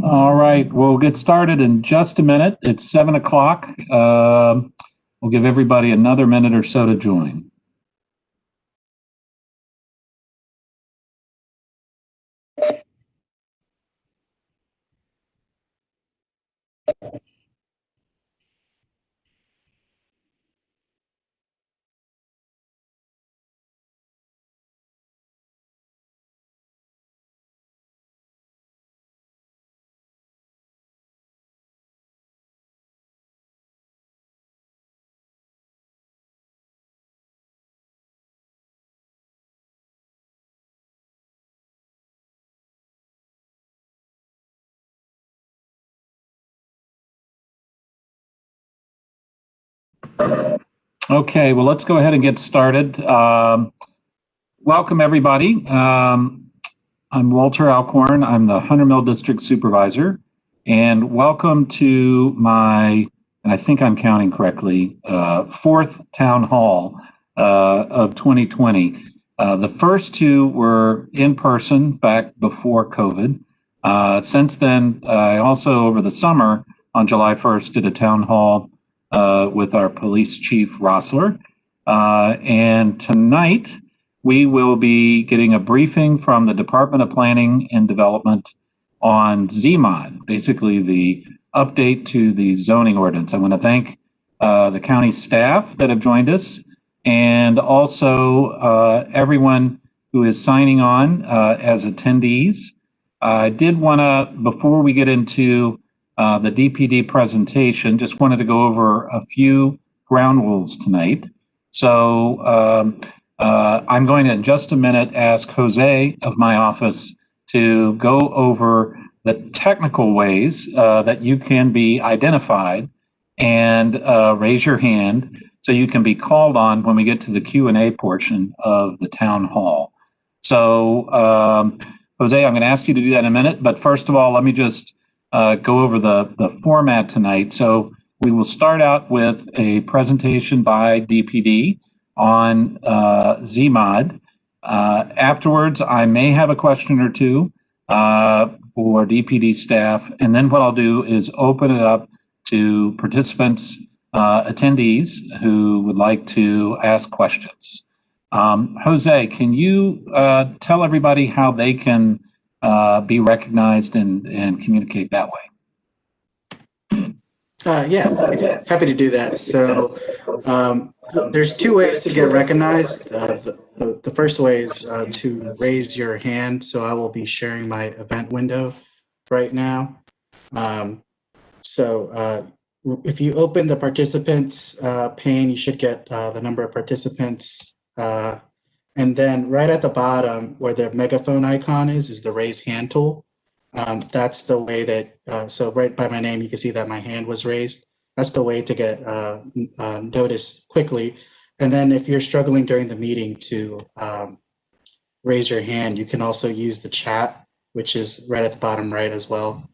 All right, we'll get started in just a minute. It's 7 o'clock. We'll give everybody another minute or so to join. Okay, well, let's go ahead and get started. Welcome, everybody. I'm Walter Alcorn. I'm the Hunter Mill District Supervisor, and welcome to my, and I think I'm counting correctly, fourth town hall of 2020. The first two were in person back before COVID. Since then, I also, over the summer on July 1st, did a town hall with our police chief, Rossler. And tonight, we will be getting a briefing from the Department of Planning and Development on zMOD, basically the update to the zoning ordinance. I want to thank the county staff that have joined us, and also everyone who is signing on as attendees. I did want to, before we get into the DPD presentation, just wanted to go over a few ground rules tonight. So I'm going to, in just a minute, ask Jose of my office to go over the technical ways that you can be identified and raise your hand so you can be called on when we get to the Q&A portion of the town hall. So Jose, I'm going to ask you to do that in a minute, but first of all, let me just go over the format tonight. So we will start out with a presentation by DPD on zMOD. Afterwards, I may have a question or two for DPD staff, and then what I'll do is open it up to participants, attendees who would like to ask questions. Jose, can you tell everybody how they can be recognized and communicate that way? Yeah, happy to do that. So there's two ways to get recognized. The first way is to raise your hand. So I will be sharing my event window right now. If you open the participants pane, you should get the number of participants. And then right at the bottom where the megaphone icon is the raise hand tool. That's the way that, so right by my name, you can see that my hand was raised. That's the way to get noticed quickly. And then if you're struggling during the meeting to raise your hand, you can also use the chat, which is right at the bottom right as well,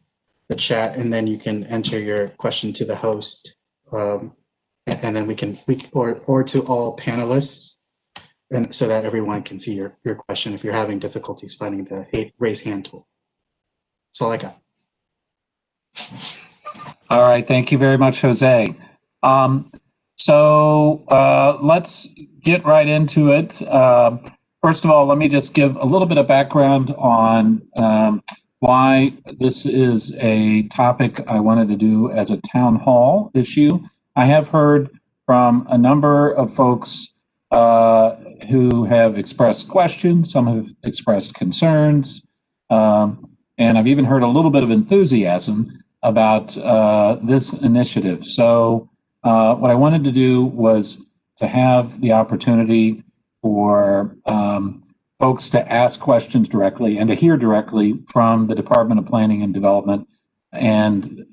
the chat, and then you can enter your question to the host. And then or to all panelists, and so that everyone can see your question if you're having difficulties finding the raise hand tool. That's all I got. All right, thank you very much, Jose. Let's get right into it. First of all, let me just give a little bit of background on why this is a topic I wanted to do as a town hall issue. I have heard from a number of folks who have expressed questions, some have expressed concerns, and I've even heard a little bit of enthusiasm about this initiative. So what I wanted to do was to have the opportunity for folks to ask questions directly and to hear directly from the Department of Planning and Development, and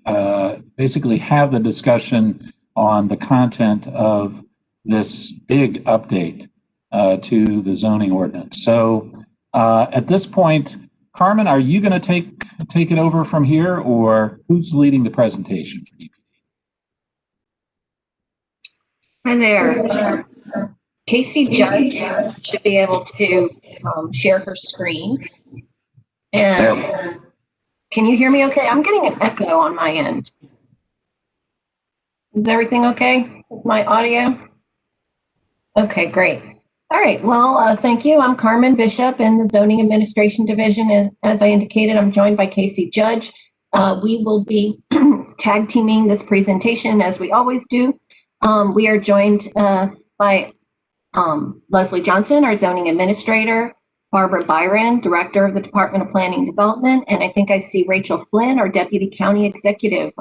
basically have the discussion on the content of this big update to the zoning ordinance. So at this point, Carmen, are you going to take it over from here, or who's leading the presentation for DPD? Hi there. Casey Judge should be able to share her screen. And Can you hear me okay? I'm getting an echo on my end. Is everything okay with my audio? Okay, great. All right, well, thank you. I'm Carmen Bishop in the Zoning Administration Division, and as I indicated, I'm joined by Casey Judge. We will be tag teaming this presentation as we always do. We are joined by Leslie Johnson, our Zoning Administrator, Barbara Byron, Director of the Department of Planning and Development, and I think I see Rachel Flynn, our Deputy County Executive,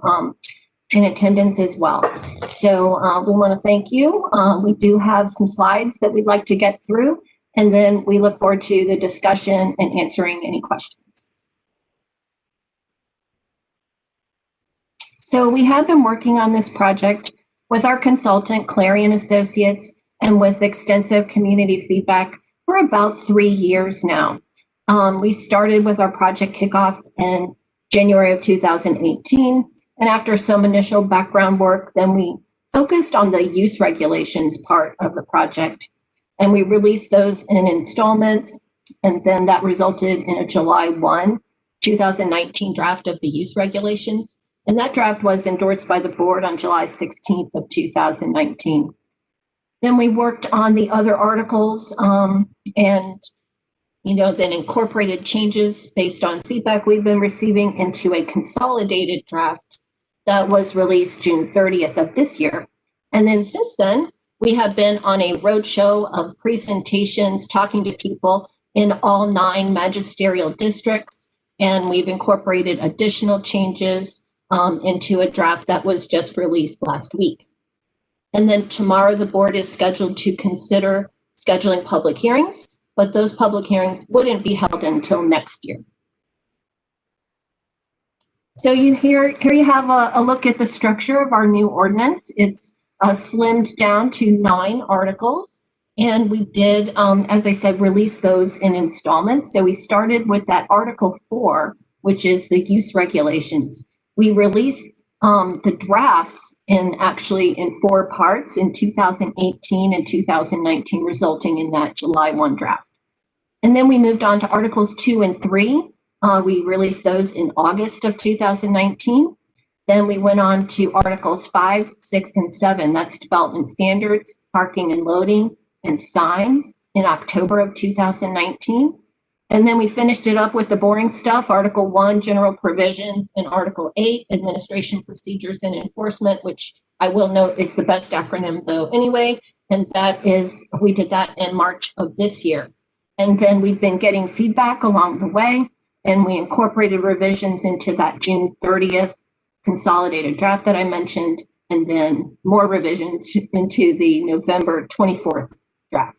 in attendance as well. So we want to thank you. We do have some slides that we'd like to get through, and then we look forward to the discussion and answering any questions. So we have been working on this project with our consultant, Clarion Associates, and with extensive community feedback for about 3 years now. We started with our project kickoff in January of 2018. And after some initial background work, then we focused on the use regulations part of the project. And we released those in installments. And then that resulted in a July 1, 2019 draft of the use regulations. And that draft was endorsed by the board on July 16th of 2019. Then we worked on the other articles and then incorporated changes based on feedback we've been receiving into a consolidated draft that was released June 30th of this year. And then since then, we have been on a roadshow of presentations, talking to people in all 9 magisterial districts, and we've incorporated additional changes into a draft that was just released last week. And then tomorrow, the board is scheduled to consider scheduling public hearings, but those public hearings wouldn't be held until next year. So here you have a look at the structure of our new ordinance. It's slimmed down to 9 articles, and we did, as I said, release those in installments. So we started with that Article 4, which is the use regulations. We released the drafts in 4 parts in 2018 and 2019, resulting in that July 1 draft. And then we moved on to Articles 2 and 3. We released those in August of 2019. Then we went on to Articles 5, 6, and 7. That's development standards, parking and loading, and signs in October of 2019. And then we finished it up with the boring stuff, Article 1, general provisions, and Article 8, administration procedures and enforcement, which I will note is the best acronym though anyway. And we did that in March of this year. And then we've been getting feedback along the way, and we incorporated revisions into that June 30th consolidated draft that I mentioned, and then more revisions into the November 24th draft.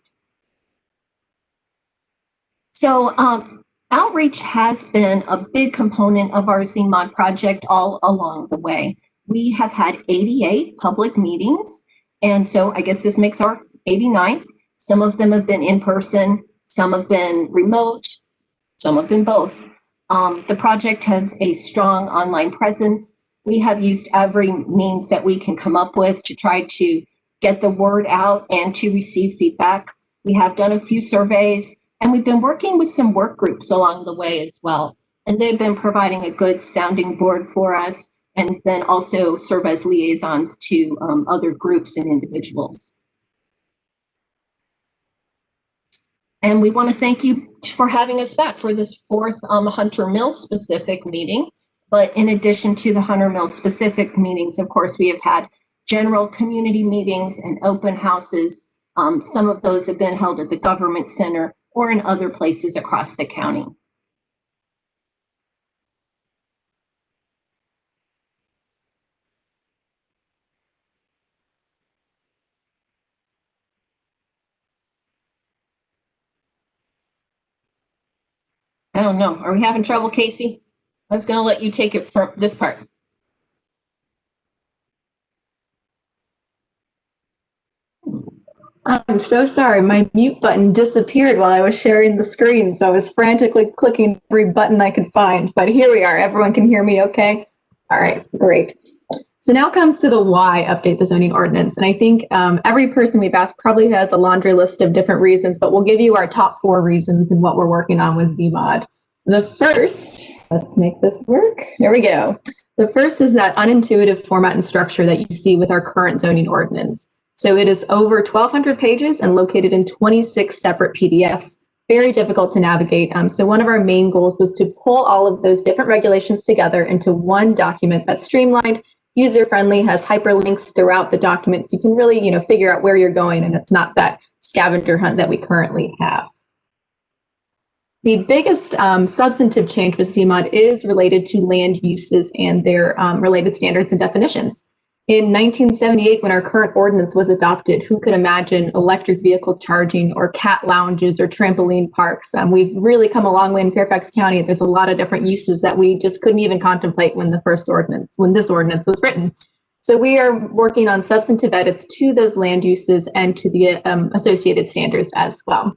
So outreach has been a big component of our zMOD project all along the way. We have had 88 public meetings, and so I guess this makes our 89th. Some of them have been in person, some have been remote, some have been both. The project has a strong online presence. We have used every means that we can come up with to try to get the word out and to receive feedback. We have done a few surveys, and we've been working with some work groups along the way as well. And they've been providing a good sounding board for us, and then also serve as liaisons to other groups and individuals. And we want to thank you for having us back for this 4th Hunter Mill specific meeting. But in addition to the Hunter Mill specific meetings, of course, we have had general community meetings and open houses. Some of those have been held at the government center or in other places across the county. I don't know. Are we having trouble, Casey? I was going to let you take it for this part. I'm so sorry. My mute button disappeared while I was sharing the screen, so I was frantically clicking every button I could find. But here we are. Everyone can hear me okay? All right, great. So now comes to the why update the zoning ordinance. And I think every person we've asked probably has a laundry list of different reasons, but we'll give you our top 4 reasons and what we're working on with zMOD. The first Let's make this work. There we go. The first is that unintuitive format and structure that you see with our current zoning ordinance. So it is over 1,200 pages and located in 26 separate PDFs. Very difficult to navigate. So one of our main goals was to pull all of those different regulations together into one document that's streamlined, user-friendly, has hyperlinks throughout the document, so you can really, figure out where you're going, and it's not that scavenger hunt that we currently have. The biggest substantive change with zMOD is related to land uses and their related standards and definitions. In 1978, when our current ordinance was adopted, who could imagine electric vehicle charging or cat lounges or trampoline parks? We've really come a long way in Fairfax County. There's a lot of different uses that we just couldn't even contemplate when this ordinance was written. So we are working on substantive edits to those land uses and to the associated standards as well.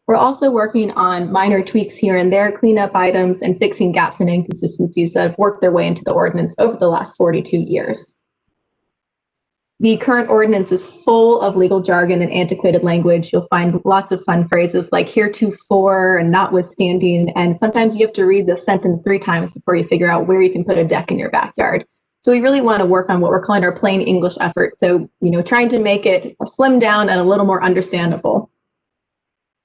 We're also working on minor tweaks here and there, cleanup items, and fixing gaps and inconsistencies that have worked their way into the ordinance over the last 42 years. The current ordinance is full of legal jargon and antiquated language. You'll find lots of fun phrases like heretofore and notwithstanding, and sometimes you have to read the sentence 3 times before you figure out where you can put a deck in your backyard. So we really want to work on what we're calling our plain English effort. So, trying to make it slimmed down and a little more understandable.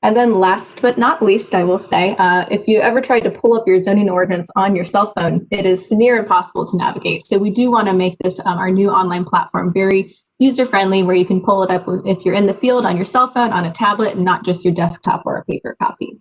And then last but not least, I will say, if you ever tried to pull up your zoning ordinance on your cell phone, it is near impossible to navigate. So we do want to make this our new online platform very user-friendly, where you can pull it up if you're in the field on your cell phone, on a tablet, and not just your desktop or a paper copy.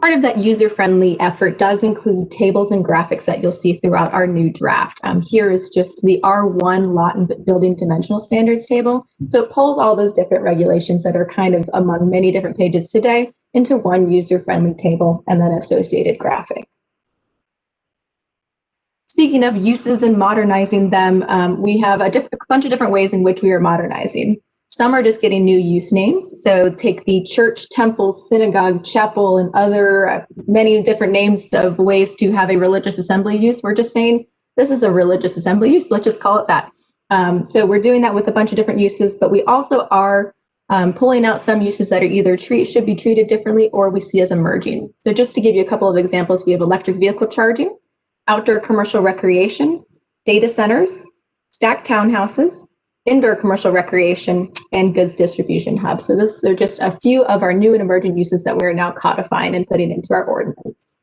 Part of that user-friendly effort does include tables and graphics that you'll see throughout our new draft. Here is just the R1 lot and building dimensional standards table. So it pulls all those different regulations that are kind of among many different pages today into one user-friendly table and then associated graphic. Speaking of uses and modernizing them, we have a bunch of different ways in which we are modernizing. Some are just getting new use names. So take the church, temple, synagogue, chapel, and other many different names of ways to have a religious assembly use. We're just saying, this is a religious assembly use. Let's just call it that. So we're doing that with a bunch of different uses, but we also are pulling out some uses that are either should be treated differently or we see as emerging. So just to give you a couple of examples, we have electric vehicle charging, outdoor commercial recreation, data centers, stacked townhouses, indoor commercial recreation, and goods distribution hubs. So they're just a few of our new and emerging uses that we're now codifying and putting into our ordinance.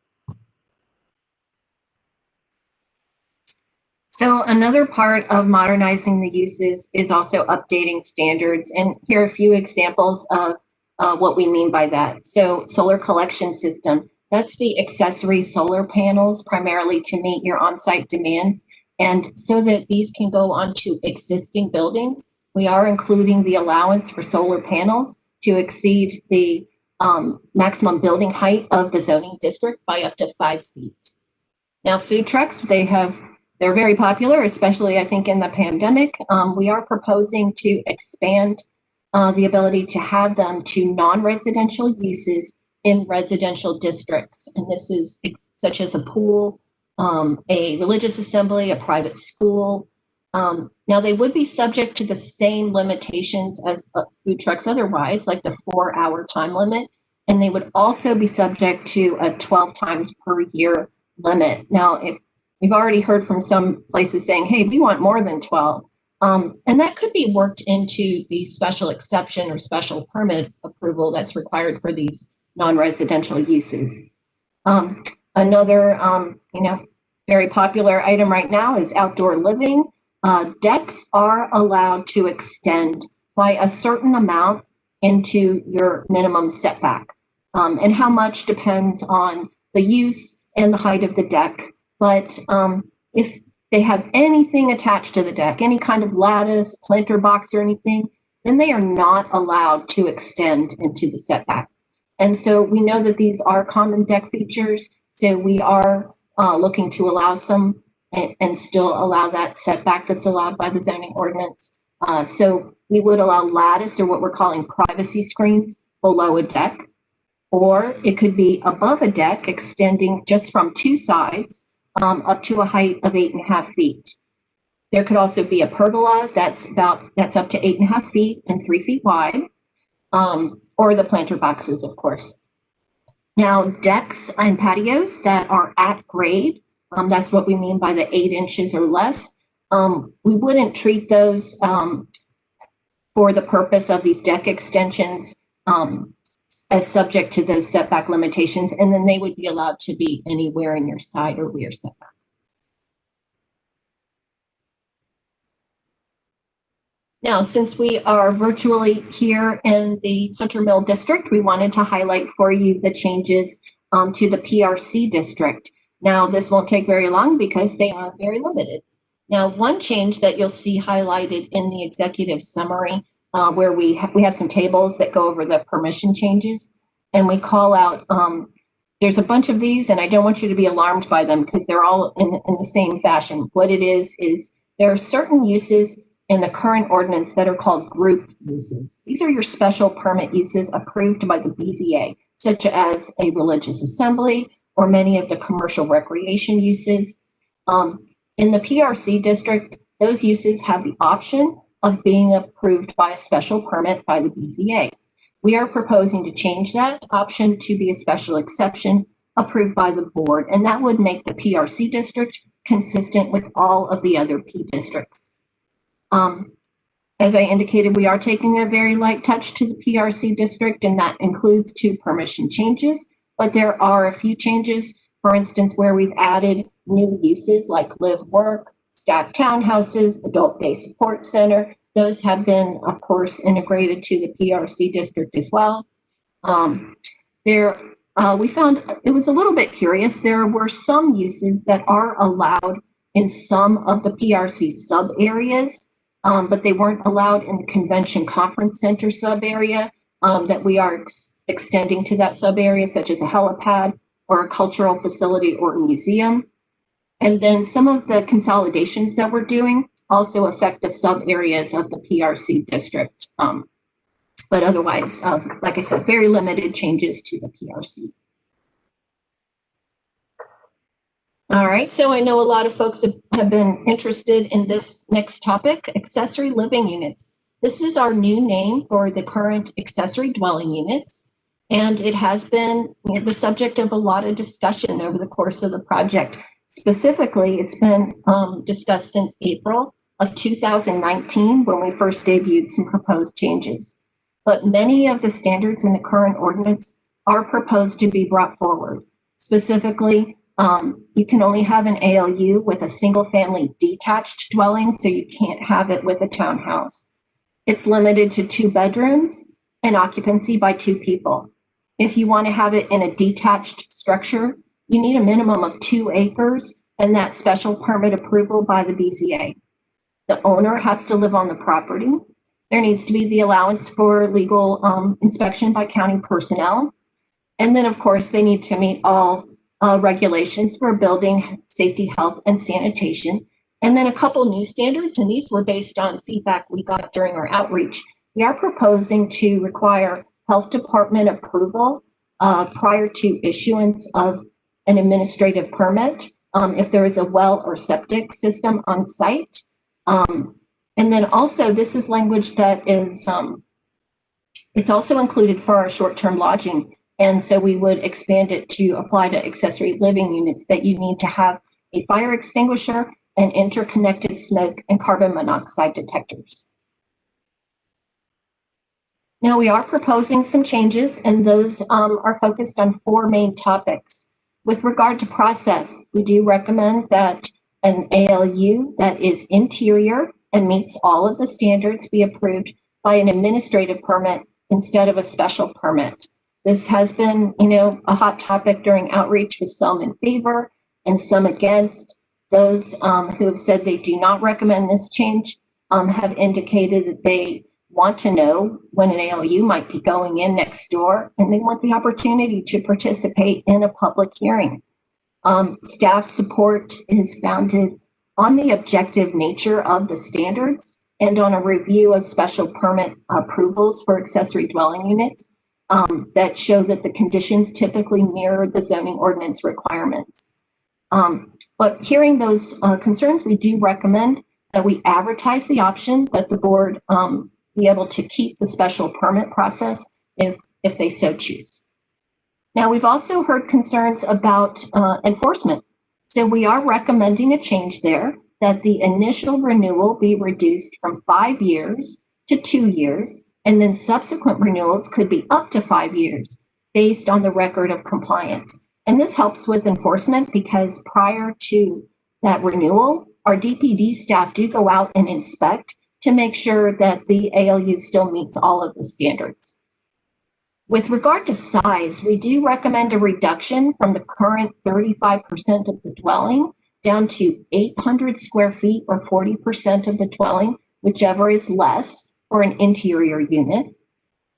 So another part of modernizing the uses is also updating standards. And here are a few examples of what we mean by that. So solar collection system, that's the accessory solar panels primarily to meet your on-site demands. And so that these can go onto existing buildings, we are including the allowance for solar panels to exceed the maximum building height of the zoning district by up to 5 feet. Now, food trucks, they're very popular, especially I think in the pandemic. We are proposing to expand the ability to have them to non-residential uses in residential districts. And this is such as a pool, a religious assembly, a private school. Now they would be subject to the same limitations as food trucks otherwise, like the 4-hour time limit. And they would also be subject to a 12 times per year limit. Now, if we've already heard from some places saying, hey, we want more than 12. And that could be worked into the special exception or special permit approval that's required for these non-residential uses. Another, very popular item right now is outdoor living. Decks are allowed to extend by a certain amount into your minimum setback. And how much depends on the use and the height of the deck. But if they have anything attached to the deck, any kind of lattice, planter box or anything, then they are not allowed to extend into the setback. And so we know that these are common deck features. So we are looking to allow some and still allow that setback that's allowed by the zoning ordinance. So we would allow lattice or what we're calling privacy screens below a deck, or it could be above a deck extending just from 2 sides up to a height of 8.5 feet. There could also be a pergola that's up to 8.5 feet and 3 feet wide, or the planter boxes, of course. Now, decks and patios that are at grade, that's what we mean by the 8 inches or less. We wouldn't treat those for the purpose of these deck extensions as subject to those setback limitations, and then they would be allowed to be anywhere in your side or rear setback. Now, since we are virtually here in the Hunter Mill District, we wanted to highlight for you the changes to the PRC district. Now, this won't take very long because they are very limited. Now, one change that you'll see highlighted in the executive summary, where we have some tables that go over the permission changes, and we call out, there's a bunch of these, and I don't want you to be alarmed by them because they're all in the same fashion. What it is there are certain uses in the current ordinance that are called group uses. These are your special permit uses approved by the BZA, such as a religious assembly or many of the commercial recreation uses. In the PRC district, those uses have the option of being approved by a special permit by the BZA. We are proposing to change that option to be a special exception approved by the board, and that would make the PRC district consistent with all of the other P districts. As I indicated, we are taking a very light touch to the PRC district, and that includes 2 permission changes, but there are a few changes, for instance, where we've added new uses like live work, stacked townhouses, adult day support center. Those have been, of course, integrated to the PRC district as well. We found it was a little bit curious. There were some uses that are allowed in some of the PRC sub areas, but they weren't allowed in the convention conference center sub area that we are extending to that sub area, such as a helipad or a cultural facility or a museum. And then some of the consolidations that we're doing also affect the sub areas of the PRC district. But otherwise, like I said, very limited changes to the PRC. All right, so I know a lot of folks have been interested in this next topic, accessory living units. This is our new name for the current accessory dwelling units, and it has been the subject of a lot of discussion over the course of the project. Specifically, it's been discussed since April of 2019 when we first debuted some proposed changes. But many of the standards in the current ordinance are proposed to be brought forward. Specifically, you can only have an ALU with a single family detached dwelling, so you can't have it with a townhouse. It's limited to 2 bedrooms and occupancy by 2 people. If you want to have it in a detached structure, you need a minimum of 2 acres and that special permit approval by the BZA. The owner has to live on the property. There needs to be the allowance for legal inspection by county personnel. And then, of course, they need to meet all regulations for building safety, health, and sanitation. And then a couple new standards, and these were based on feedback we got during our outreach. We are proposing to require health department approval prior to issuance of an administrative permit if there is a well or septic system on site. And then also, this is language that is, it's also included for our short-term lodging. And so we would expand it to apply to accessory living units that you need to have a fire extinguisher and interconnected smoke and carbon monoxide detectors. Now we are proposing some changes, and those are focused on 4 main topics. With regard to process, we do recommend that an ALU that is interior and meets all of the standards be approved by an administrative permit instead of a special permit. This has been, a hot topic during outreach, with some in favor and some against. Those who have said they do not recommend this change have indicated that they want to know when an ALU might be going in next door, and they want the opportunity to participate in a public hearing. Staff support is founded on the objective nature of the standards and on a review of special permit approvals for accessory dwelling units that show that the conditions typically mirror the zoning ordinance requirements. But hearing those concerns, we do recommend that we advertise the option that the board be able to keep the special permit process if they so choose. Now, we've also heard concerns about enforcement. So we are recommending a change there, that the initial renewal be reduced from 5 years to 2 years, and then subsequent renewals could be up to 5 years based on the record of compliance. And this helps with enforcement because prior to that renewal, our DPD staff do go out and inspect to make sure that the ALU still meets all of the standards. With regard to size, we do recommend a reduction from the current 35% of the dwelling down to 800 square feet or 40% of the dwelling, whichever is less, for an interior unit.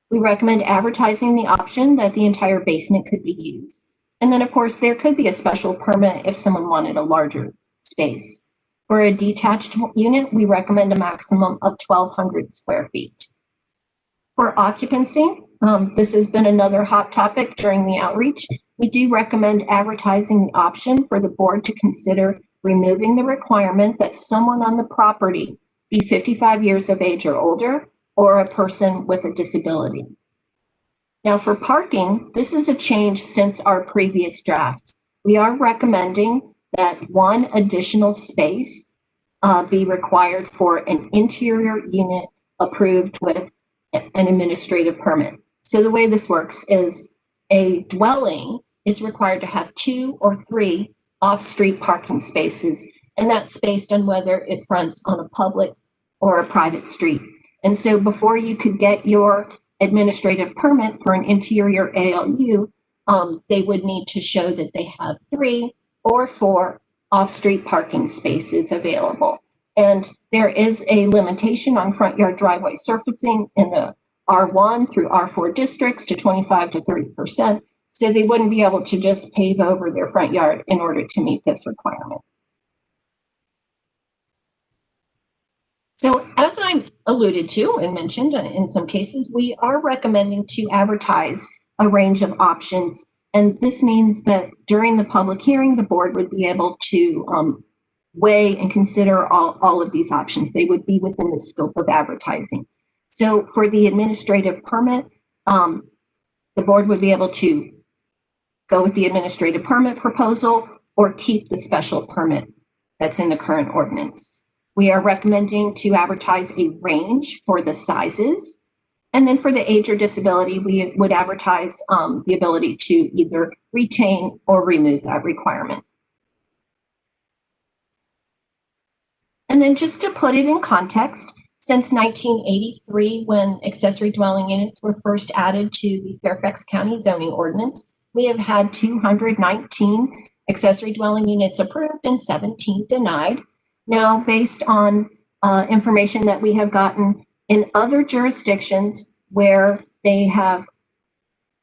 We recommend advertising the option that the entire basement could be used. And then, of course, there could be a special permit if someone wanted a larger space. For a detached unit, we recommend a maximum of 1,200 square feet. For occupancy, this has been another hot topic during the outreach. We do recommend advertising the option for the board to consider removing the requirement that someone on the property be 55 years of age or older, or a person with a disability. Now for parking, this is a change since our previous draft. We are recommending that one additional space be required for an interior unit approved with an administrative permit. So the way this works is a dwelling is required to have 2 or 3 off-street parking spaces, and that's based on whether it fronts on a public or a private street. And so before you could get your administrative permit for an interior ALU, they would need to show that they have 3 or 4 off-street parking spaces available. And there is a limitation on front yard driveway surfacing in the R1 through R4 districts to 25 to 30%. So they wouldn't be able to just pave over their front yard in order to meet this requirement. So as I alluded to and mentioned, in some cases, we are recommending to advertise a range of options. And this means that during the public hearing, the board would be able to weigh and consider all of these options. They would be within the scope of advertising. So for the administrative permit, the board would be able to go with the administrative permit proposal or keep the special permit that's in the current ordinance. We are recommending to advertise a range for the sizes. And then for the age or disability, we would advertise the ability to either retain or remove that requirement. And then just to put it in context, since 1983, when accessory dwelling units were first added to the Fairfax County zoning ordinance, we have had 219 accessory dwelling units approved and 17 denied. Now, based on information that we have gotten in other jurisdictions where they have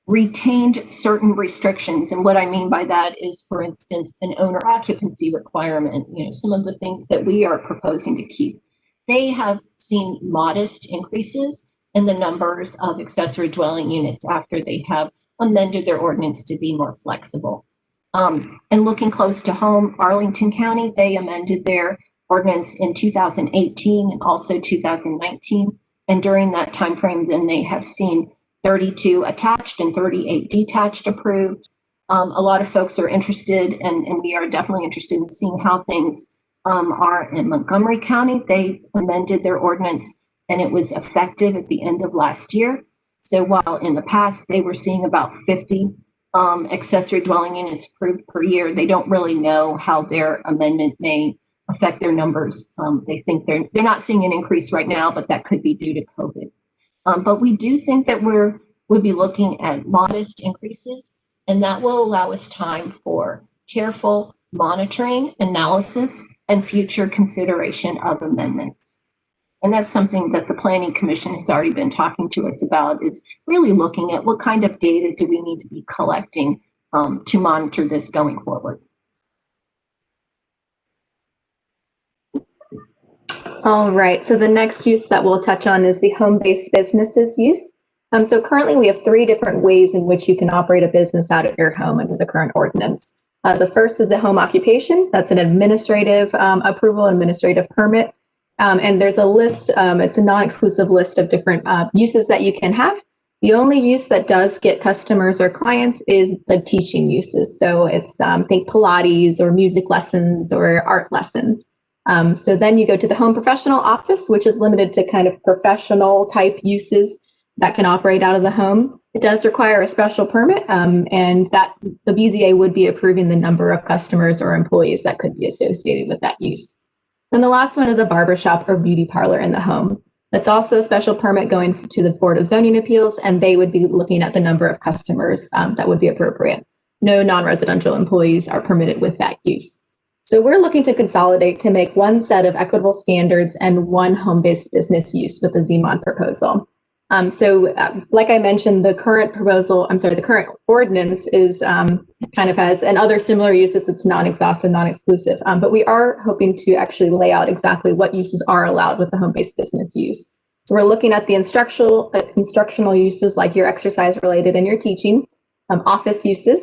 retained certain restrictions, and what I mean by that is, for instance, an owner occupancy requirement, some of the things that we are proposing to keep, they have seen modest increases in the numbers of accessory dwelling units after they have amended their ordinance to be more flexible. And looking close to home, Arlington County, they amended their ordinance in 2018 and also 2019. And during that time frame, then they have seen 32 attached and 38 detached approved. A lot of folks are interested, and we are definitely interested in seeing how things are in Montgomery County. They amended their ordinance and it was effective at the end of last year. So while in the past they were seeing about 50 accessory dwelling units approved per year, they don't really know how their amendment may affect their numbers. They think they're not seeing an increase right now, but that could be due to COVID. But we do think that we'll be looking at modest increases, and that will allow us time for careful monitoring, analysis, and future consideration of amendments. And that's something that the Planning Commission has already been talking to us about, is really looking at what kind of data do we need to be collecting to monitor this going forward. All right, so the next use that we'll touch on is the home-based businesses use. So currently we have 3 different ways in which you can operate a business out of your home under the current ordinance. The first is a home occupation. That's an administrative approval, administrative permit. And there's a list, it's a non-exclusive list of different uses that you can have. The only use that does get customers or clients is the teaching uses. So it's think Pilates or music lessons or art lessons. So then you go to the home professional office, which is limited to kind of professional type uses that can operate out of the home. It does require a special permit, and that the BZA would be approving the number of customers or employees that could be associated with that use. And the last one is a barbershop or beauty parlor in the home. That's also a special permit going to the Board of Zoning Appeals, and they would be looking at the number of customers that would be appropriate. No non-residential employees are permitted with that use. So we're looking to consolidate to make one set of equitable standards and one home-based business use with the zMOD proposal. Like I mentioned, the current ordinance is kind of has, and other similar uses, it's non-exhaustive, non-exclusive, but we are hoping to actually lay out exactly what uses are allowed with the home-based business use. So we're looking at the instructional uses like your exercise related and your teaching, office uses,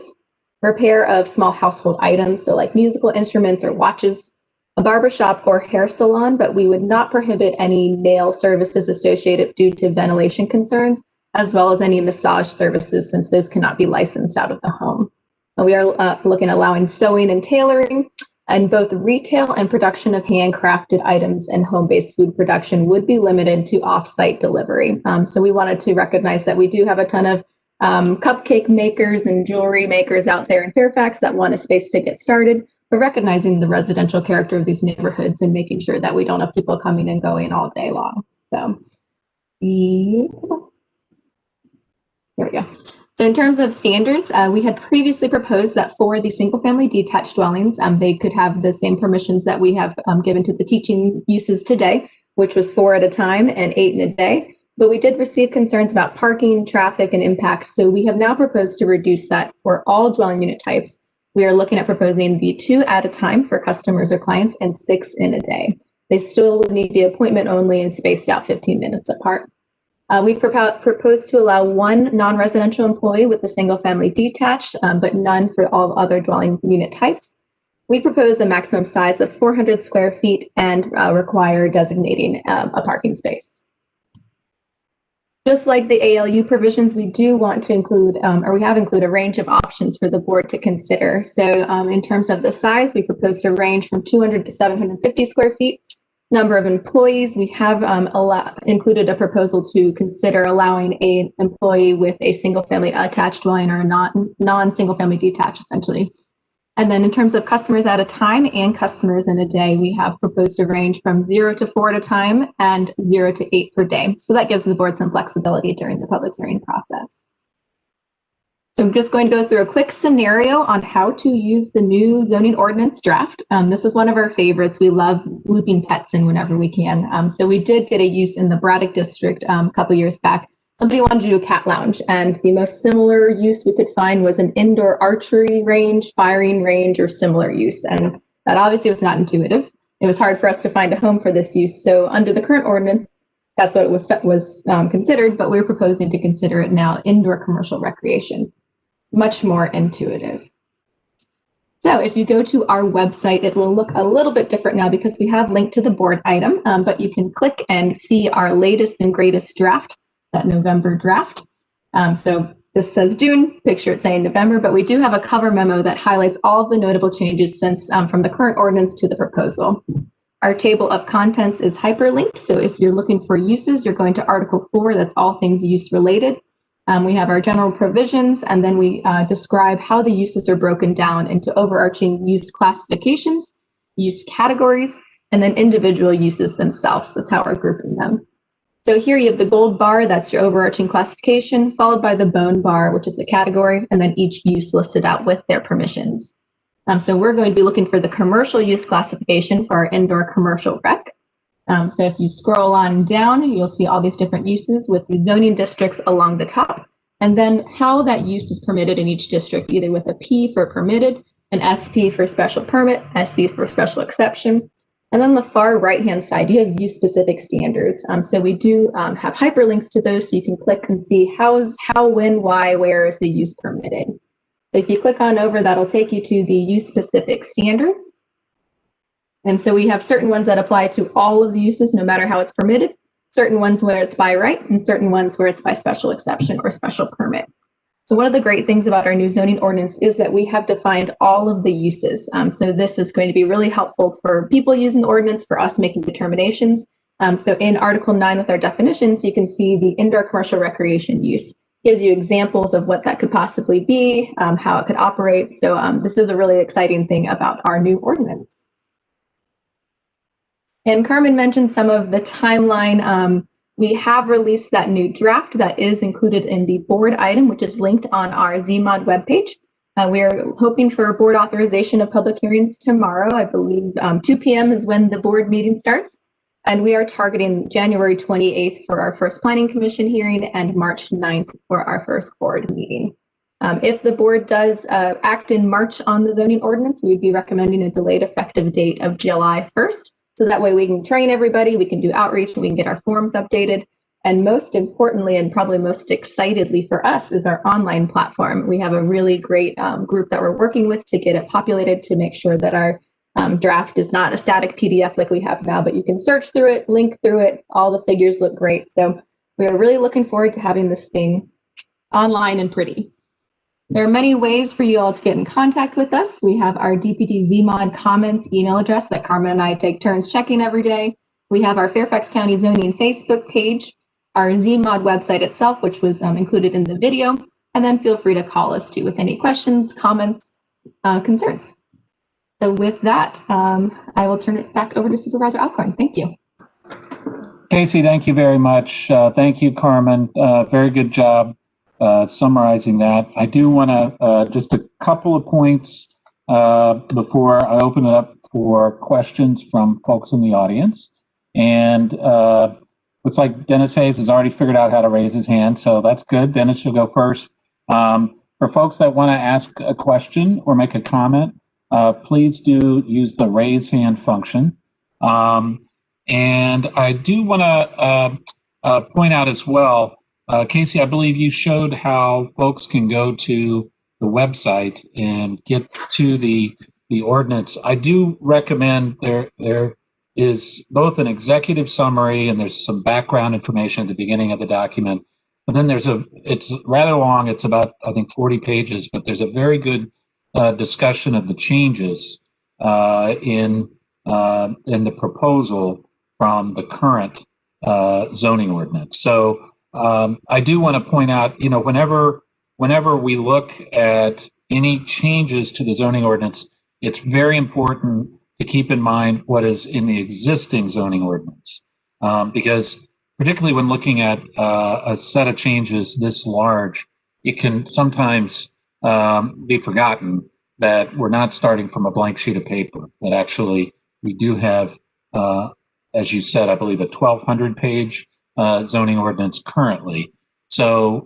repair of small household items, so like musical instruments or watches, a barbershop or hair salon, but we would not prohibit any nail services associated due to ventilation concerns, as well as any massage services, since those cannot be licensed out of the home. And we are looking at allowing sewing and tailoring, and both retail and production of handcrafted items and home-based food production would be limited to off-site delivery. So we wanted to recognize that we do have a ton of cupcake makers and jewelry makers out there in Fairfax that want a space to get started, but recognizing the residential character of these neighborhoods and making sure that we don't have people coming and going all day long. So here we go. So in terms of standards, we had previously proposed that for the single-family detached dwellings, they could have the same permissions that we have given to the teaching uses today, which was 4 at a time and 8 in a day. But we did receive concerns about parking, traffic, and impacts. So we have now proposed to reduce that for all dwelling unit types. We are looking at proposing the 2 at a time for customers or clients and 6 in a day. They still would need the appointment only and spaced out 15 minutes apart. We proposed to allow 1 non-residential employee with a single family detached, but none for all other dwelling unit types. We propose a maximum size of 400 square feet and require designating a parking space. Just like the ALU provisions, we do want to include, or we have included a range of options for the board to consider. So in terms of the size, we propose to range from 200 to 750 square feet. Number of employees, we have included a proposal to consider allowing an employee with a single family attached dwelling or non-single family detached, essentially. And then in terms of customers at a time and customers in a day, we have proposed a range from 0 to 4 at a time and 0 to 8 per day. So that gives the board some flexibility during the public hearing process. So I'm just going to go through a quick scenario on how to use the new zoning ordinance draft. This is one of our favorites. We love looping pets in whenever we can. So we did get a use in the Braddock district a couple years back. Somebody wanted to do a cat lounge, and the most similar use we could find was an indoor archery range, firing range, or similar use. And that obviously was not intuitive. It was hard for us to find a home for this use. So under the current ordinance, that's what it was considered, but we're proposing to consider it now indoor commercial recreation. Much more intuitive. So if you go to our website, it will look a little bit different now because we have linked to the board item, but you can click and see our latest and greatest draft, that November draft. So this says June, picture it saying November, but we do have a cover memo that highlights all of the notable changes since from the current ordinance to the proposal. Our table of contents is hyperlinked. So if you're looking for uses, you're going to Article 4, that's all things use related. We have our general provisions, and then we describe how the uses are broken down into overarching use classifications, use categories, and then individual uses themselves. That's how we're grouping them. So here you have the gold bar, that's your overarching classification, followed by the bone bar, which is the category, and then each use listed out with their permissions. So we're going to be looking for the commercial use classification for our indoor commercial rec. So if you scroll on down, you'll see all these different uses with the zoning districts along the top, and then how that use is permitted in each district, either with a P for permitted, an SP for special permit, SC for special exception. And then the far right-hand side, you have use-specific standards. So we do have hyperlinks to those, so you can click and see how, when, why, where is the use permitted. So if you click on over, that'll take you to the use-specific standards. And so we have certain ones that apply to all of the uses, no matter how it's permitted. certain ones where it's by right, and certain ones where it's by special exception or special permit. So one of the great things about our new zoning ordinance is that we have defined all of the uses. So this is going to be really helpful for people using the ordinance, for us making determinations. So in Article 9 with our definitions, you can see the indoor commercial recreation use. Gives you examples of what that could possibly be, how it could operate. So this is a really exciting thing about our new ordinance. And Carmen mentioned some of the timeline. We have released that new draft that is included in the board item, which is linked on our zMOD webpage. We are hoping for board authorization of public hearings tomorrow. I believe 2 p.m. is when the board meeting starts. And we are targeting January 28th for our first Planning Commission hearing and March 9th for our first board meeting. If the board does act in March on the zoning ordinance, we would be recommending a delayed effective date of July 1st. So that way we can train everybody, we can do outreach, and we can get our forms updated. And most importantly, and probably most excitedly for us, is our online platform. We have a really great group that we're working with to get it populated, to make sure that our draft is not a static PDF like we have now, but you can search through it, link through it. All the figures look great. So we are really looking forward to having this thing online and pretty. There are many ways for you all to get in contact with us. We have our DPD zMOD comments email address that Carmen and I take turns checking every day. We have our Fairfax County Zoning Facebook page, our zMOD website itself, which was included in the video, and then feel free to call us too with any questions, comments, concerns. So with that, I will turn it back over to Supervisor Alcorn. Thank you. Casey, thank you very much. Thank you, Carmen. Very good job summarizing that. I do want to just a couple of points before I open it up for questions from folks in the audience. And looks like Dennis Hayes has already figured out how to raise his hand, so that's good. Dennis, you'll go first. For folks that want to ask a question or make a comment, please do use the raise hand function. And I do want to point out as well, Casey, I believe you showed how folks can go to the website and get to the ordinance. I do recommend there is both an executive summary and there's some background information at the beginning of the document. But then it's rather long. It's about, I think, 40 pages, but there's a very good discussion of the changes in the proposal from the current zoning ordinance. So I do want to point out, whenever we look at any changes to the zoning ordinance, it's very important to keep in mind what is in the existing zoning ordinance, because particularly when looking at a set of changes this large, it can sometimes be forgotten that we're not starting from a blank sheet of paper, that actually we do have, as you said, I believe a 1,200 page zoning ordinance currently. So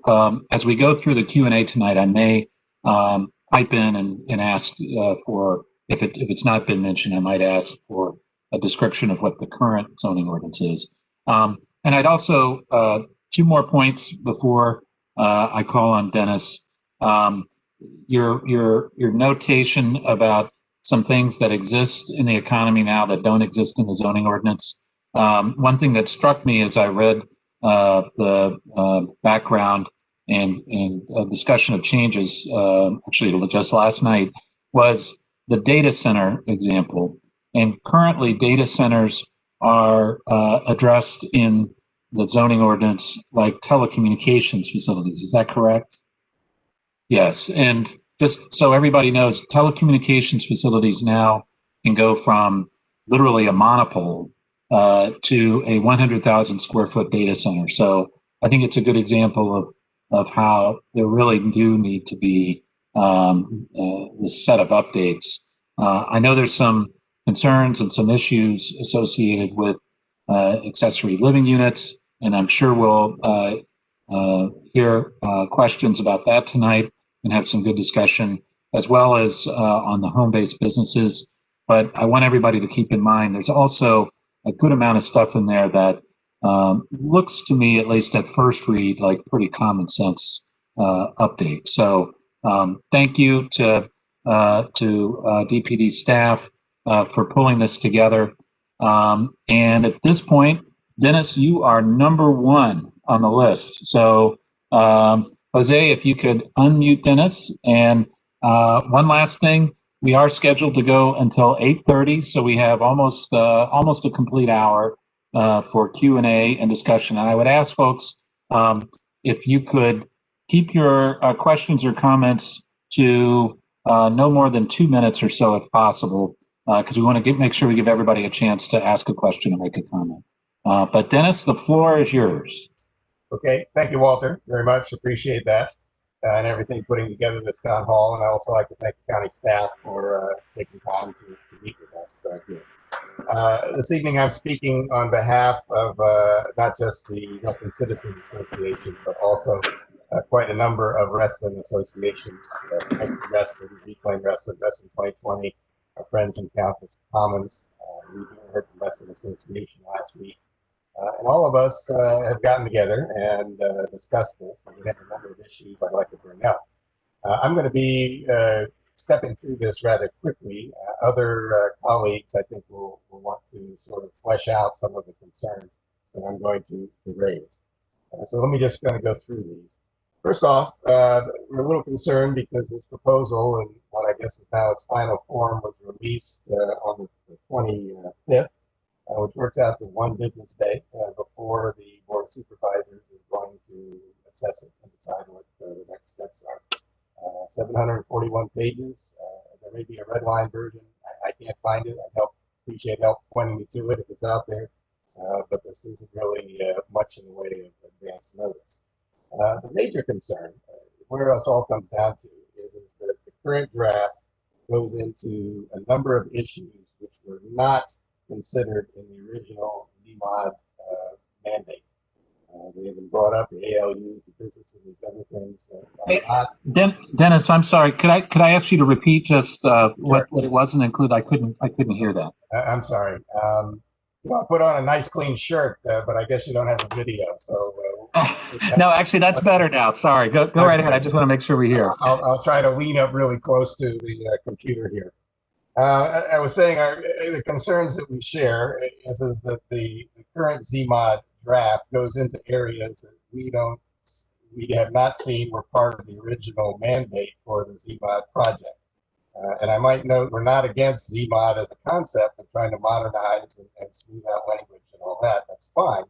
as we go through the Q&A tonight, I may pipe in and ask for, if it's not been mentioned, I might ask for a description of what the current zoning ordinance is. And I'd also, 2 more points before I call on Dennis. Your notation about some things that exist in the economy now that don't exist in the zoning ordinance. One thing that struck me as I read the background and discussion of changes, actually just last night, was the data center example. And currently data centers are addressed in the zoning ordinance like telecommunications facilities. Is that correct? Yes. And just so everybody knows, telecommunications facilities now can go from literally a monopole to a 100,000 square foot data center. So I think it's a good example of how there really do need to be this set of updates. I know there's some concerns and some issues associated with accessory living units, and I'm sure we'll hear questions about that tonight and have some good discussion, as well as on the home-based businesses. But I want everybody to keep in mind there's also a good amount of stuff in there that looks to me, at least at first read, like pretty common sense updates. So thank you to DPD staff for pulling this together. And at this point, Dennis, you are number one on the list. So, Jose, if you could unmute Dennis. And one last thing, we are scheduled to go until 8:30, so we have almost a complete hour for Q&A and discussion. And I would ask folks if you could keep your questions or comments to no more than 2 minutes or so, if possible, because we want to make sure we give everybody a chance to ask a question or make a comment. But Dennis, the floor is yours. Okay, thank you, Walter, very much. Appreciate that and everything putting together this town hall. And I also like to thank the county staff for taking time to meet with us here. This evening, I'm speaking on behalf of not just the Reston Citizens Association, but also quite a number of Reston associations, Reston, Reclaim Reston, Reston 2020, our friends in Campus Commons. We heard from Reston Association last week. And all of us have gotten together and discussed this, and we have a number of issues I'd like to bring up. I'm going to be stepping through this rather quickly. Other colleagues, I think, will want to sort of flesh out some of the concerns that I'm going to raise. So let me just kind of go through these. First off, we're a little concerned because this proposal, and what I guess is now its final form, was released on the 25th. Which works out to one business day before the Board of Supervisors is going to assess it and decide what the next steps are. 741 pages. There may be a red line version. I can't find it. I'd appreciate help pointing me to it if it's out there. But this isn't really much in the way of advance notice. The major concern, where else all comes down to, is that the current draft goes into a number of issues which were not considered in the original zMOD mandate. They have been brought up, the ALUs, the businesses, these other things. Dennis, I'm sorry. Could I ask you to repeat just Sure. what it was and include? I couldn't hear that. I'm sorry. I put on a nice clean shirt, but I guess you don't have the video. So no, actually, that's better now. Sorry. Go right ahead. I just want to make sure we hear. I'll try to lean up really close to the computer here. I was saying the concerns that we share is that the current zMOD draft goes into areas that we have not seen were part of the original mandate for the zMOD project. And I might note we're not against zMOD as a concept of trying to modernize and smooth out language and all that. That's fine.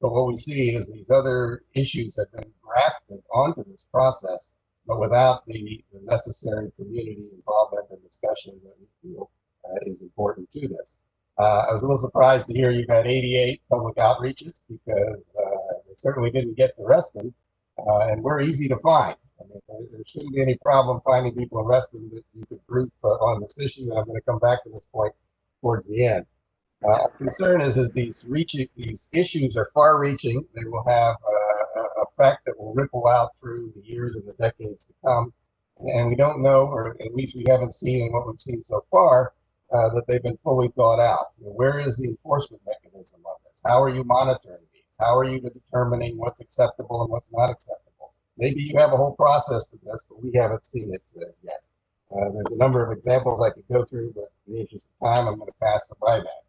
But what we see is these other issues have been grafted onto this process, but without the necessary community involvement and discussion that we feel is important to this. I was a little surprised to hear you've had 88 public outreaches because they certainly didn't get to Reston, and we're easy to find. I mean, there shouldn't be any problem finding people in Reston that you could brief on this issue, and I'm going to come back to this point towards the end. Our concern is that these issues are far-reaching. They will have effect that will ripple out through the years and the decades to come. And we don't know, or at least we haven't seen in what we've seen so far, that they've been fully thought out. Where is the enforcement mechanism of this? How are you monitoring these? How are you determining what's acceptable and what's not acceptable? Maybe you have a whole process to this, but we haven't seen it yet. There's a number of examples I could go through, but in the interest of time, I'm going to pass by that.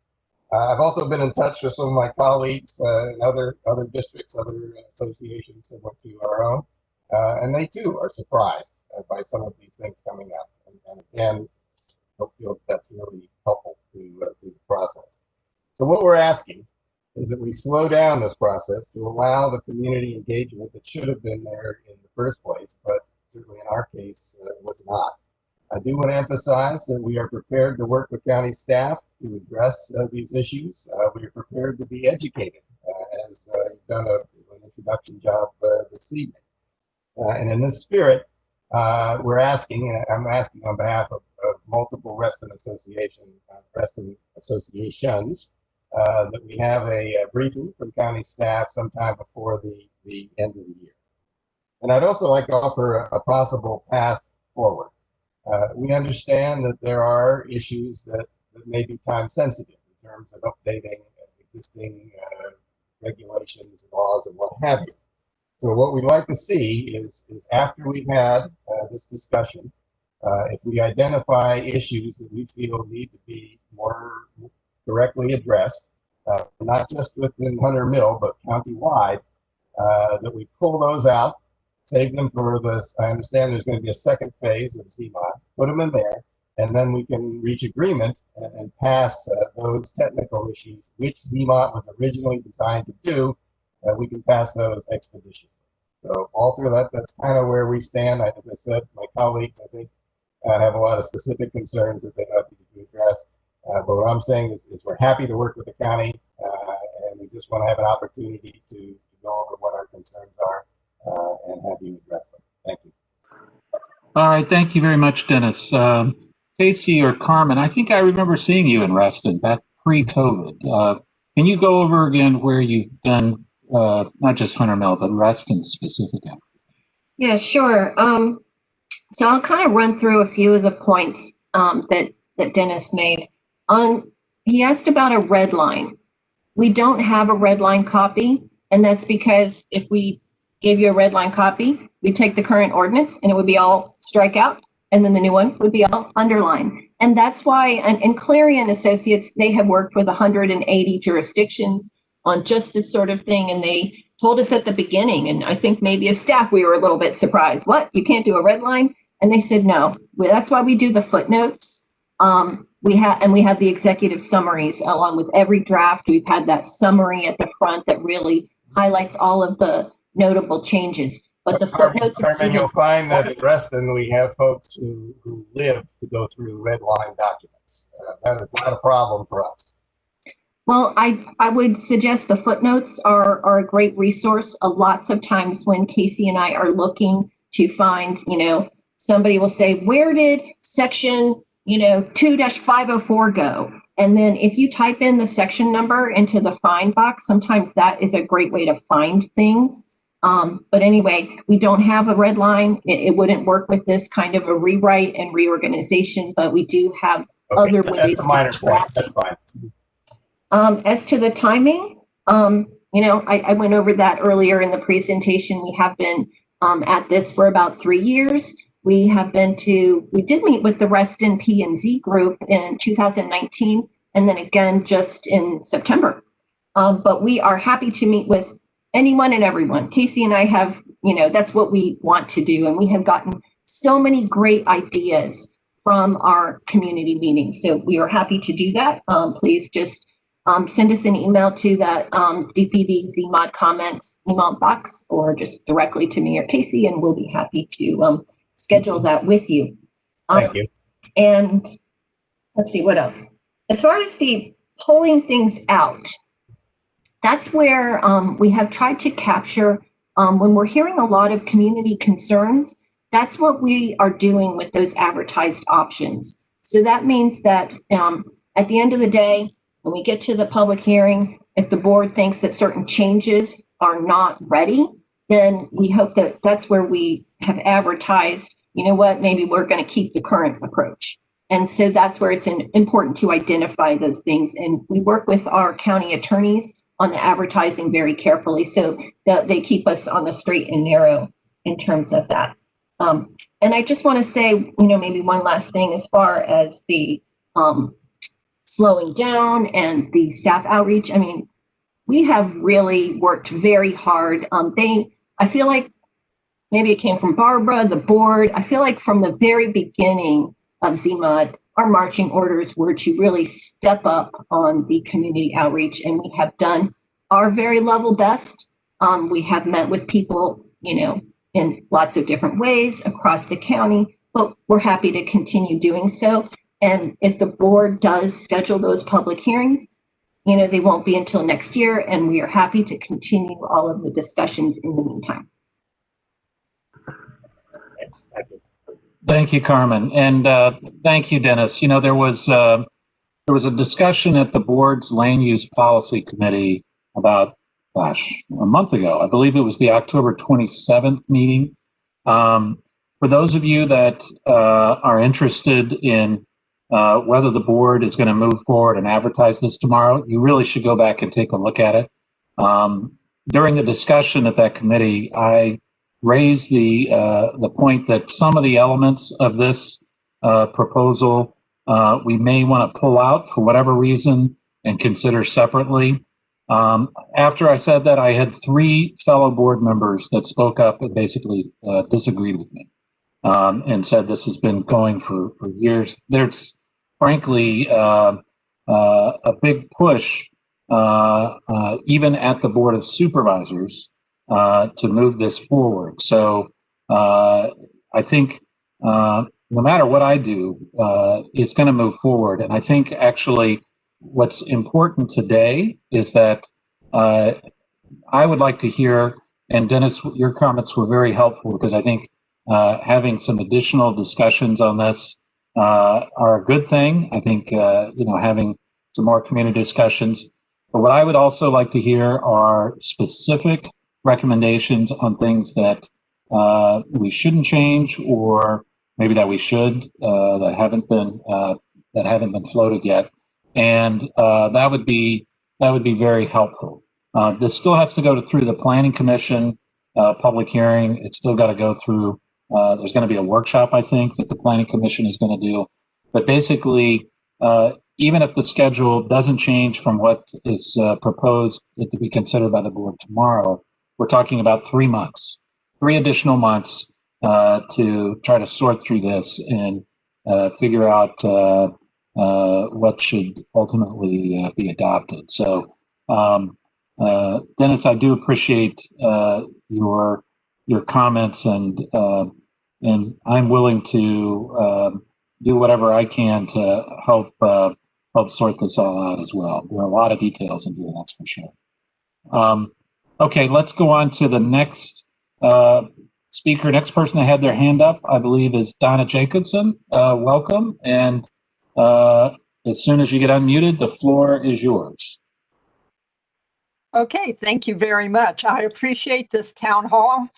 I've also been in touch with some of my colleagues in other districts, other associations similar to our own, and they too are surprised by some of these things coming up. And again, I feel that's really helpful to the process. So what we're asking is that we slow down this process to allow the community engagement that should have been there in the first place, but certainly in our case was not. I do want to emphasize that we are prepared to work with county staff to address these issues. We are prepared to be educated, as you've done an introduction job this evening. And in this spirit, we're asking, and I'm asking on behalf of multiple Reston associations, that we have a briefing from county staff sometime before the end of the year. And I'd also like to offer a possible path forward. We understand that there are issues that may be time sensitive in terms of updating existing regulations and laws and what have you. So what we'd like to see is after we've had this discussion, if we identify issues that we feel need to be more directly addressed, not just within Hunter Mill, but countywide, that we pull those out, save them for this. I understand there's going to be a second phase of zMOD, put them in there, and then we can reach agreement and pass those technical issues, which zMOD was originally designed to do. We can pass those expeditiously. So, Walter, that's kind of where we stand. As I said, my colleagues, I think, have a lot of specific concerns that they'd like to address. But what I'm saying is we're happy to work with the county, and we just want to have an opportunity to go over what our concerns are and have you address them. Thank you. All right, thank you very much, Dennis. Casey or Carmen, I think I remember seeing you in Reston back pre-COVID. Can you go over again where you've done not just Hunter Mill, but Reston specifically? Yeah, sure. So I'll kind of run through a few of the points that Dennis made. He asked about a red line. We don't have a red line copy, and that's because if we gave you a red line copy, we'd take the current ordinance and it would be all strike out, and then the new one would be all underlined. And that's why, and Clarion Associates, they have worked with 180 jurisdictions on just this sort of thing, and they told us at the beginning, and I think maybe as staff we were a little bit surprised. What, you can't do a red line? And they said no. That's why we do the footnotes. We have the executive summaries along with every draft. We've had that summary at the front that really highlights all of the notable changes. But the footnotes, Carmen, you'll find that at Reston we have folks who live to go through red line documents. That is not a problem for us. Well, I would suggest the footnotes are a great resource. Lots of times when Casey and I are looking to find, somebody will say, where did section, 2-504 go? And then if you type in the section number into the find box, sometimes that is a great way to find things. But anyway, we don't have a red line. It wouldn't work with this kind of a rewrite and reorganization, but we do have other ways. That's a minor point. That's fine. As to the timing, I went over that earlier in the presentation. We have been at this for about 3 years. We did meet with the Reston P&Z group in 2019, and then again just in September. But we are happy to meet with anyone and everyone. Casey and I have, that's what we want to do. And we have gotten so many great ideas from our community meetings. So we are happy to do that. Please just send us an email to that DPB zMOD comments email box, or just directly to me or Casey, and we'll be happy to schedule that with you. Thank you. And let's see, what else? As far as the pulling things out, that's where we have tried to capture, when we're hearing a lot of community concerns, that's what we are doing with those advertised options. So that means that at the end of the day, when we get to the public hearing, if the board thinks that certain changes are not ready, then we hope that that's where we have advertised, maybe we're going to keep the current approach. And so that's where it's important to identify those things. And we work with our county attorneys on the advertising very carefully, so that they keep us on the straight and narrow in terms of that. And I just want to say, maybe one last thing as far as the slowing down and the staff outreach. I mean, we have really worked very hard. I feel like maybe it came from Barbara, the board. I feel like from the very beginning of zMOD, our marching orders were to really step up on the community outreach, and we have done our very level best. We have met with people, in lots of different ways across the county, but we're happy to continue doing so. And if the board does schedule those public hearings, they won't be until next year, and we are happy to continue all of the discussions in the meantime. Thank you, Carmen, and thank you, Dennis. There was a discussion at the board's land use policy committee about, a month ago. I believe it was the October 27th meeting. For those of you that are interested in whether the board is going to move forward and advertise this tomorrow, you really should go back and take a look at it. During the discussion at that committee, I raised the point that some of the elements of this proposal we may want to pull out for whatever reason, and consider separately. After I said that, I had 3 fellow board members that spoke up and basically disagreed with me and said this has been going for years. There's frankly a big push even at the Board of Supervisors to move this forward. So I think no matter what I do, it's going to move forward. And I think actually what's important today is that I would like to hear, and Dennis, your comments were very helpful because I think having some additional discussions on this are a good thing. I think, having some more community discussions. But what I would also like to hear are specific recommendations on things that we shouldn't change, or maybe that we should, that haven't been floated yet. And that would be very helpful. This still has to go through the Planning Commission public hearing. It's still got to go through. There's going to be a workshop, I think, that the Planning Commission is going to do. But basically, even if the schedule doesn't change from what is proposed to be considered by the board tomorrow, we're talking about 3 months, 3 additional months to try to sort through this and figure out what should ultimately be adopted. So, Dennis, I do appreciate your comments, and I'm willing to do whatever I can to help sort this all out as well. There are a lot of details in here, that's for sure. Okay, let's go on to the next speaker. Next person that had their hand up, I believe, is Donna Jacobson. Welcome, and as soon as you get unmuted, the floor is yours. Okay, thank you very much. I appreciate this town hall,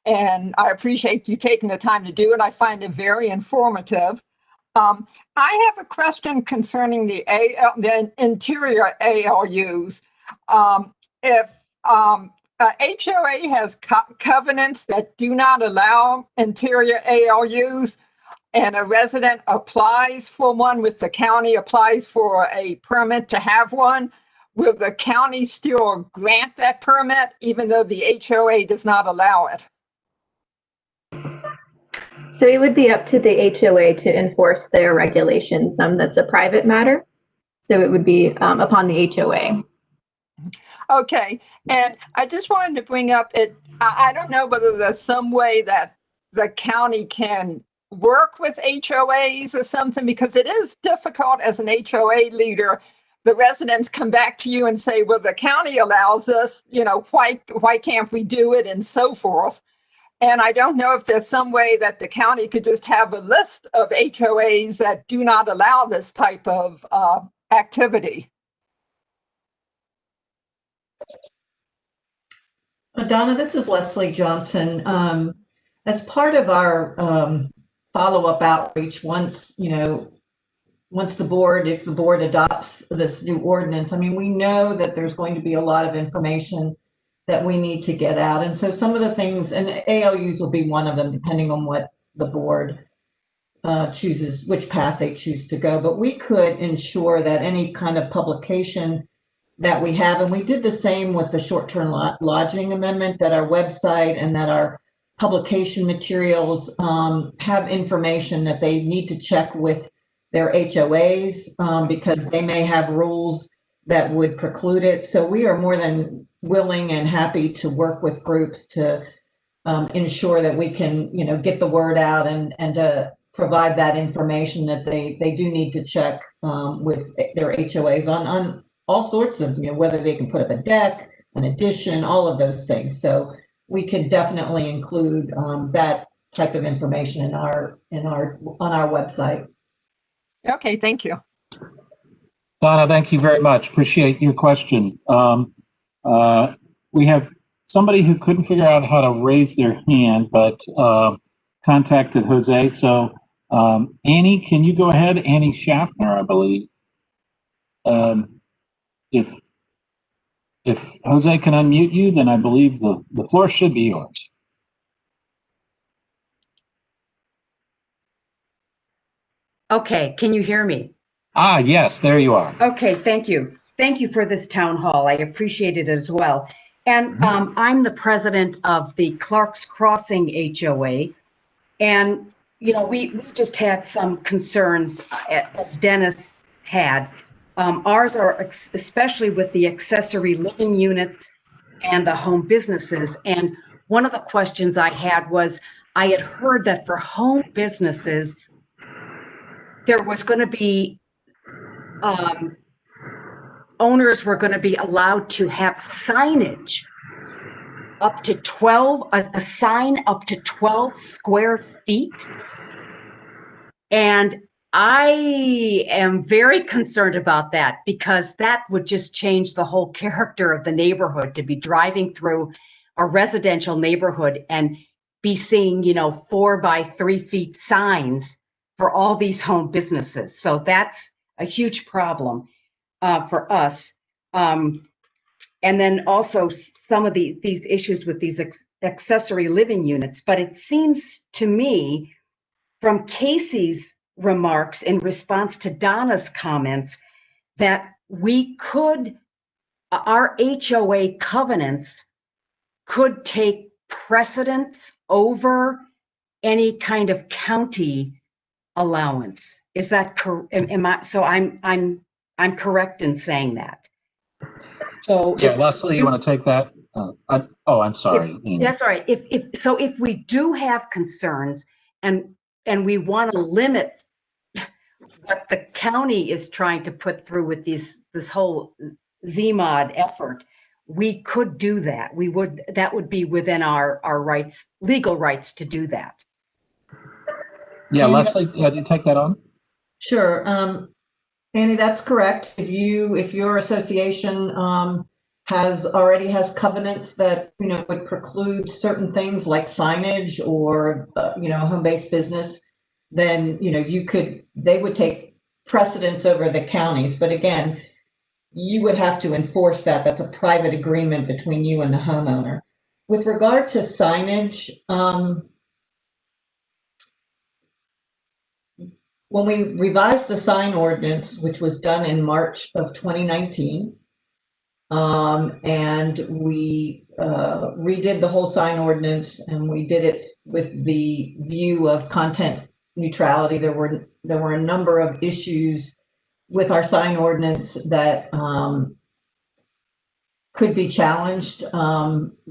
and I appreciate you taking the time to do it. I find it very informative. I have a question concerning the interior ALUs. If HOA has covenants that do not allow interior ALUs, and a resident applies for one with the county, applies for a permit to have one, will the county still grant that permit even though the HOA does not allow it? So it would be up to the HOA to enforce their regulations. That's a private matter. So it would be upon the HOA. Okay, and I just wanted to bring up it. I don't know whether there's some way that the county can work with HOAs or something, because it is difficult as an HOA leader. The residents come back to you and say, well, the county allows us, why can't we do it, and so forth. And I don't know if there's some way that the county could just have a list of HOAs that do not allow this type of activity. Donna, this is Leslie Johnson. As part of our follow-up outreach, once if the board adopts this new ordinance, we know that there's going to be a lot of information that we need to get out. And so some of the things, and ALUs will be one of them, depending on what the board chooses, which path they choose to go. But we could ensure that any kind of publication that we have, and we did the same with the short-term lodging amendment, that our website and that our publication materials have information that they need to check with their HOAs because they may have rules that would preclude it. So we are more than willing and happy to work with groups to ensure that we can, get the word out and to provide that information that they do need to check with their HOAs on all sorts of, whether they can put up a deck, an addition, all of those things. So we can definitely include that type of information on our website. Okay, thank you. Donna, thank you very much. Appreciate your question. We have somebody who couldn't figure out how to raise their hand, but contacted Jose. So Annie, can you go ahead? Annie Schaffner, I believe. If Jose can unmute you, then I believe the floor should be yours. Okay, can you hear me? Ah, yes, there you are. Okay, thank you. thank you for this town hall. I appreciate it as well. And I'm the president of the Clark's Crossing HOA. And, you know, we just had some concerns, as Dennis had. Ours are especially with the accessory living units and the home businesses. And one of the questions I had was, I had heard that for home businesses, there was going to be, owners were going to be allowed to have signage up to 12, a sign up to 12 square feet. And I am very concerned about that, because that would just change the whole character of the neighborhood, to be driving through a residential neighborhood and be seeing, you know, 4 by 3 feet signs for all these home businesses. So that's a huge problem for us. And then also some of these issues with these accessory living units. But it seems to me, from Casey's remarks in response to Donna's comments, that we could, our HOA covenants could take precedence over any kind of county allowance. Is that correct? Am I, so I'm correct in saying that? So Yeah, Leslie, you want to take that? I'm sorry. That's all right. If we do have concerns and we want to limit what the county is trying to put through with this whole zMOD effort, we could do that. That would be within our rights, legal rights, to do that. Yeah, Leslie, do you take that on? Sure. Annie, that's correct. If your association already has covenants that, you know, would preclude certain things like signage or home-based business, then, you know, they would take precedence over the counties. But again, you would have to enforce that. That's a private agreement between you and the homeowner. With regard to signage, when we revised the sign ordinance, which was done in March of 2019, and we redid the whole sign ordinance, and we did it with the view of content neutrality. There were a number of issues with our sign ordinance that could be challenged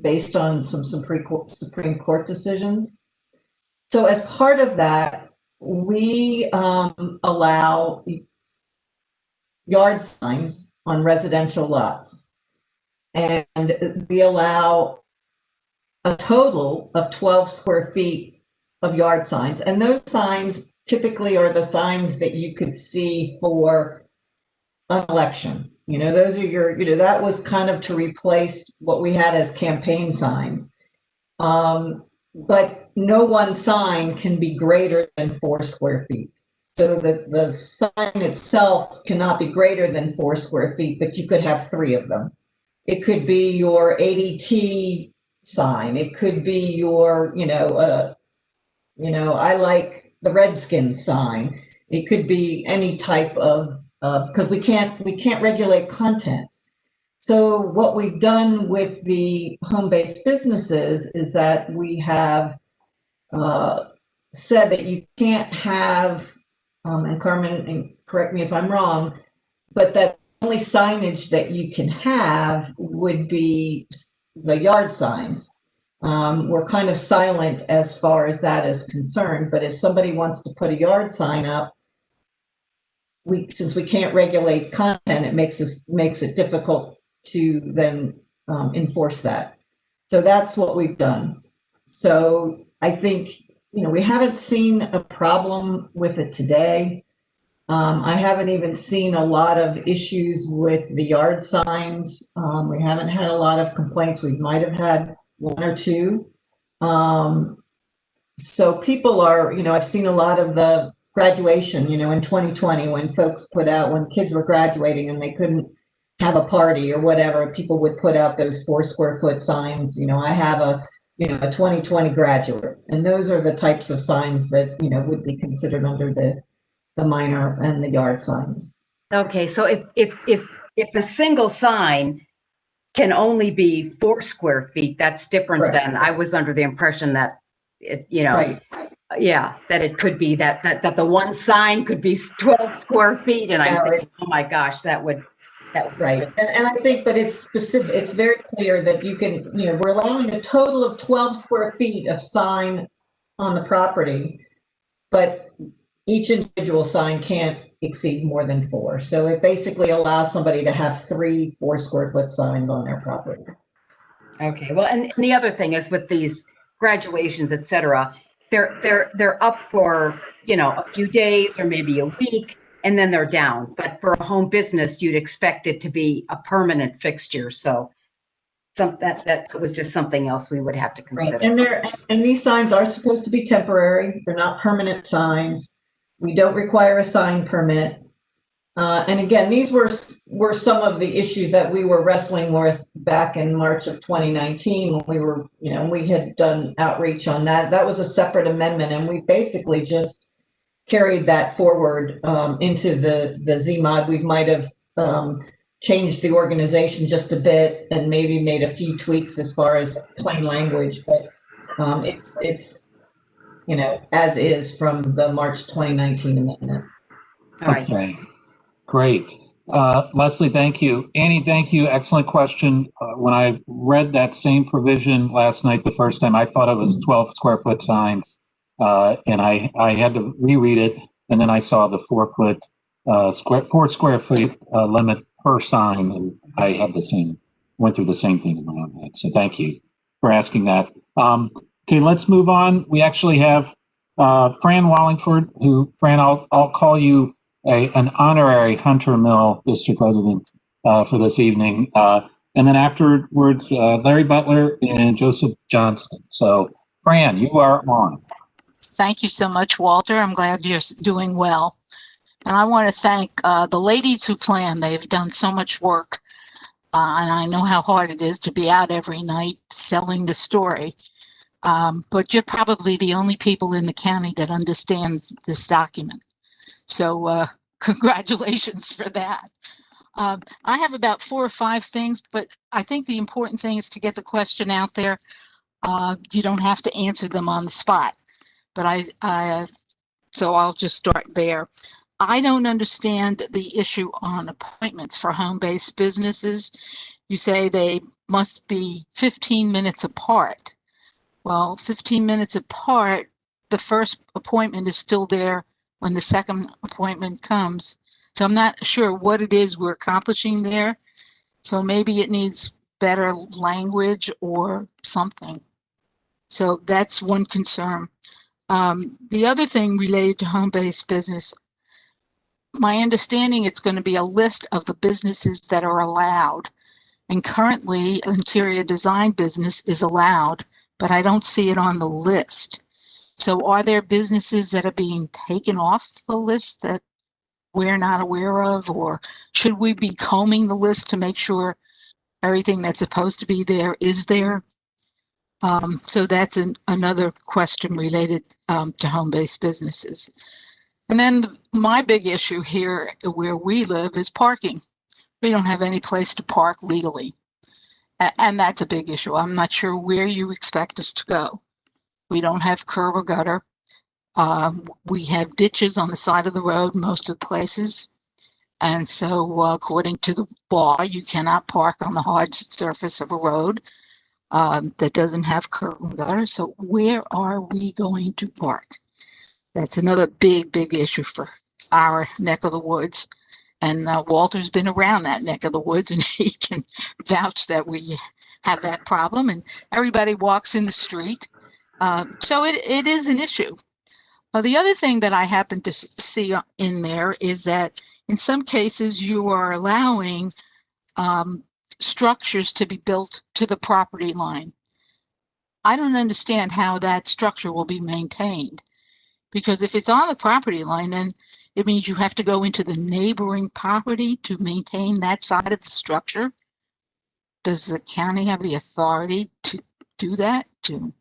based on some Supreme Court decisions. So as part of that, we allow yard signs on residential lots, and we allow a total of 12 square feet of yard signs. And those signs typically are the signs that you could see for an election. You know, those are your, that was kind of to replace what we had as campaign signs. But no one sign can be greater than 4 square feet. So the sign itself cannot be greater than 4 square feet, but you could have 3 of them. It could be your ADT sign. It could be your, I like the Redskins sign. It could be any type of, because we can't regulate content. So what we've done with the home-based businesses is that we have said that you can't have, and Carmen, and correct me if I'm wrong, but that only signage that you can have would be the yard signs. We're kind of silent as far as that is concerned, but if somebody wants to put a yard sign up, since we can't regulate content, it makes it difficult to then enforce that. So that's what we've done. So I think, we haven't seen a problem with it today. I haven't even seen a lot of issues with the yard signs. We haven't had a lot of complaints. We might have had 1 or 2. So people are, I've seen a lot of the graduation, in 2020 when when kids were graduating and they couldn't have a party or whatever, people would put out those 4 square foot signs. I have a 2020 graduate, and those are the types of signs that, would be considered under the minor and the yard signs. Okay, so if if a single sign can only be 4 square feet, that's different Right. than, I was under the impression that it, Right. yeah, that it could be that the one sign could be 12 square feet. And I'm Yeah, thinking, oh my gosh, that would. Right. And I think, but it's specific, it's very clear that you can, we're allowing a total of 12 square feet of sign on the property, but each individual sign can't exceed more than 4. So it basically allows somebody to have 3 4-square-foot signs on their property. Okay, well, and the other thing is with these graduations, et cetera, they're up for, a few days or maybe a week, and then they're down. But for a home business, you'd expect it to be a permanent fixture. So that was just something else we would have to consider. Right. And these signs are supposed to be temporary. They're not permanent signs. We don't require a sign permit. And again, these were some of the issues that we were wrestling with back in March of 2019 when we were, we had done outreach on that. That was a separate amendment, and we basically just carried that forward into the zMOD. We might have changed the organization just a bit and maybe made a few tweaks as far as plain language, but it's as is from the March 2019 amendment. Okay, great. Leslie, thank you. Annie, thank you. Excellent question. When I read that same provision last night the first time, I thought it was 12 square foot signs, and I had to reread it, and then I saw the 4 square foot limit per sign, and I had went through the same thing in my own head. So thank you for asking that. Okay, let's move on. We actually have Fran Wallingford, Fran, I'll call you an honorary Hunter Mill district resident for this evening. And then afterwards, Larry Butler and Joseph Johnston. So Fran, you are on. Thank you so much, Walter. I'm glad you're doing well. And I want to thank the ladies who plan. They've done so much work. And I know how hard it is to be out every night selling the story. But you're probably the only people in the county that understands this document. So congratulations for that. I have about 4 or 5 things, but I think the important thing is to get the question out there. You don't have to answer them on the spot, but so I'll just start there. I don't understand the issue on appointments for home-based businesses. You say they must be 15 minutes apart. Well, 15 minutes apart, the first appointment is still there when the second appointment comes. So I'm not sure what it is we're accomplishing there. So maybe it needs better language or something. So that's one concern. The other thing related to home-based business, my understanding it's going to be a list of the businesses that are allowed. And currently, interior design business is allowed, but I don't see it on the list. So are there businesses that are being taken off the list that we're not aware of, or should we be combing the list to make sure everything that's supposed to be there is there? So that's another question related to home-based businesses. And then my big issue here where we live is parking. We don't have any place to park legally. And that's a big issue. I'm not sure where you expect us to go. We don't have curb or gutter. We have ditches on the side of the road most of the places. And so according to the law, you cannot park on the hard surface of a road that doesn't have curb and gutter. So where are we going to park? That's another big, big issue for our neck of the woods. And Walter's been around that neck of the woods, and he can vouch that we have that problem. And everybody walks in the street. So it is an issue. The other thing that I happen to see in there is that in some cases you are allowing structures to be built to the property line. I don't understand how that structure will be maintained, because if it's on the property line, then it means you have to go into the neighboring property to maintain that side of the structure. Does the county have the authority to do that, to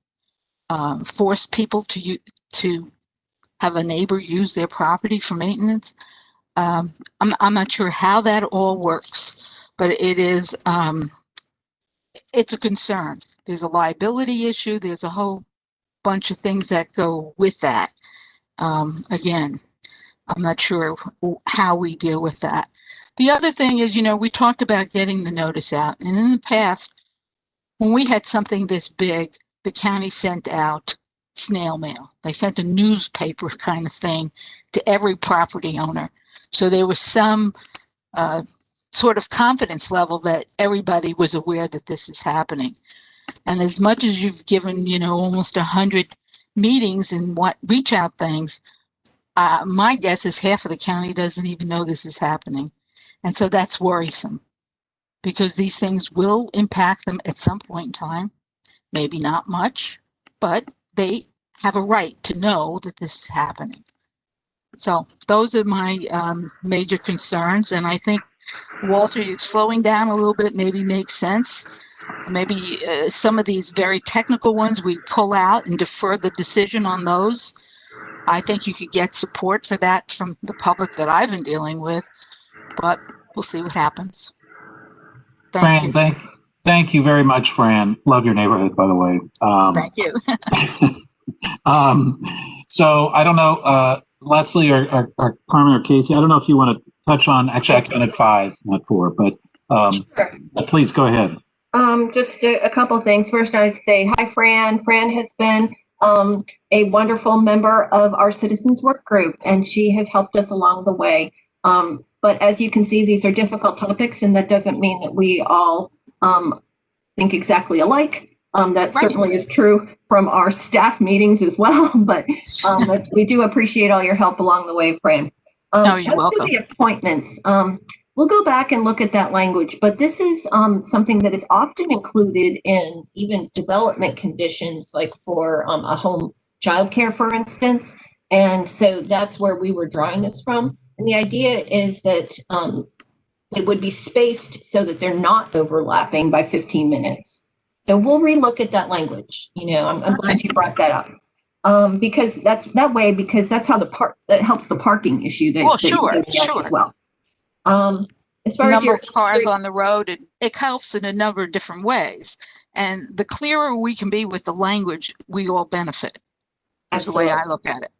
force people to have a neighbor use their property for maintenance? I'm not sure how that all works, but it is, it's a concern. There's a liability issue. There's a whole bunch of things that go with that. Again, I'm not sure how we deal with that. The other thing is, we talked about getting the notice out. And in the past, when we had something this big, the county sent out snail mail. They sent a newspaper kind of thing to every property owner. So there was some sort of confidence level that everybody was aware that this is happening. And as much as you've given, almost 100 meetings and reach out things, my guess is half of the county doesn't even know this is happening. And so that's worrisome because these things will impact them at some point in time. Maybe not much, but they have a right to know that this is happening. So those are my major concerns. And I think, Walter, you're slowing down a little bit maybe makes sense. Maybe some of these very technical ones we pull out and defer the decision on those. I think you could get support for that from the public that I've been dealing with, but we'll see what happens. Thank you. Thank you very much, Fran. Love your neighborhood, by the way. Thank you. So I don't know, Leslie or Carmen or Casey, I don't know if you want to touch on, actually I counted 5, not 4, but Sure. Please go ahead. Just a couple of things. First, I'd say hi, Fran. Fran has been a wonderful member of our citizens work group, and she has helped us along the way. But as you can see, these are difficult topics, and that doesn't mean that we all think exactly alike. That certainly is true from our staff meetings as well, but we do appreciate all your help along the way, Fran. You're welcome. The appointments, we'll go back and look at that language, but this is something that is often included in even development conditions, like for a home childcare, for instance. And so that's where we were drawing this from. And the idea is that it would be spaced so that they're not overlapping by 15 minutes. So we'll relook at that language. I'm glad you brought that up. Because that's how that helps the parking issue Sure. as well. As far The as number your of cars on the road, it helps in a number of different ways. And the clearer we can be with the language, we all benefit. That's the way I look at it.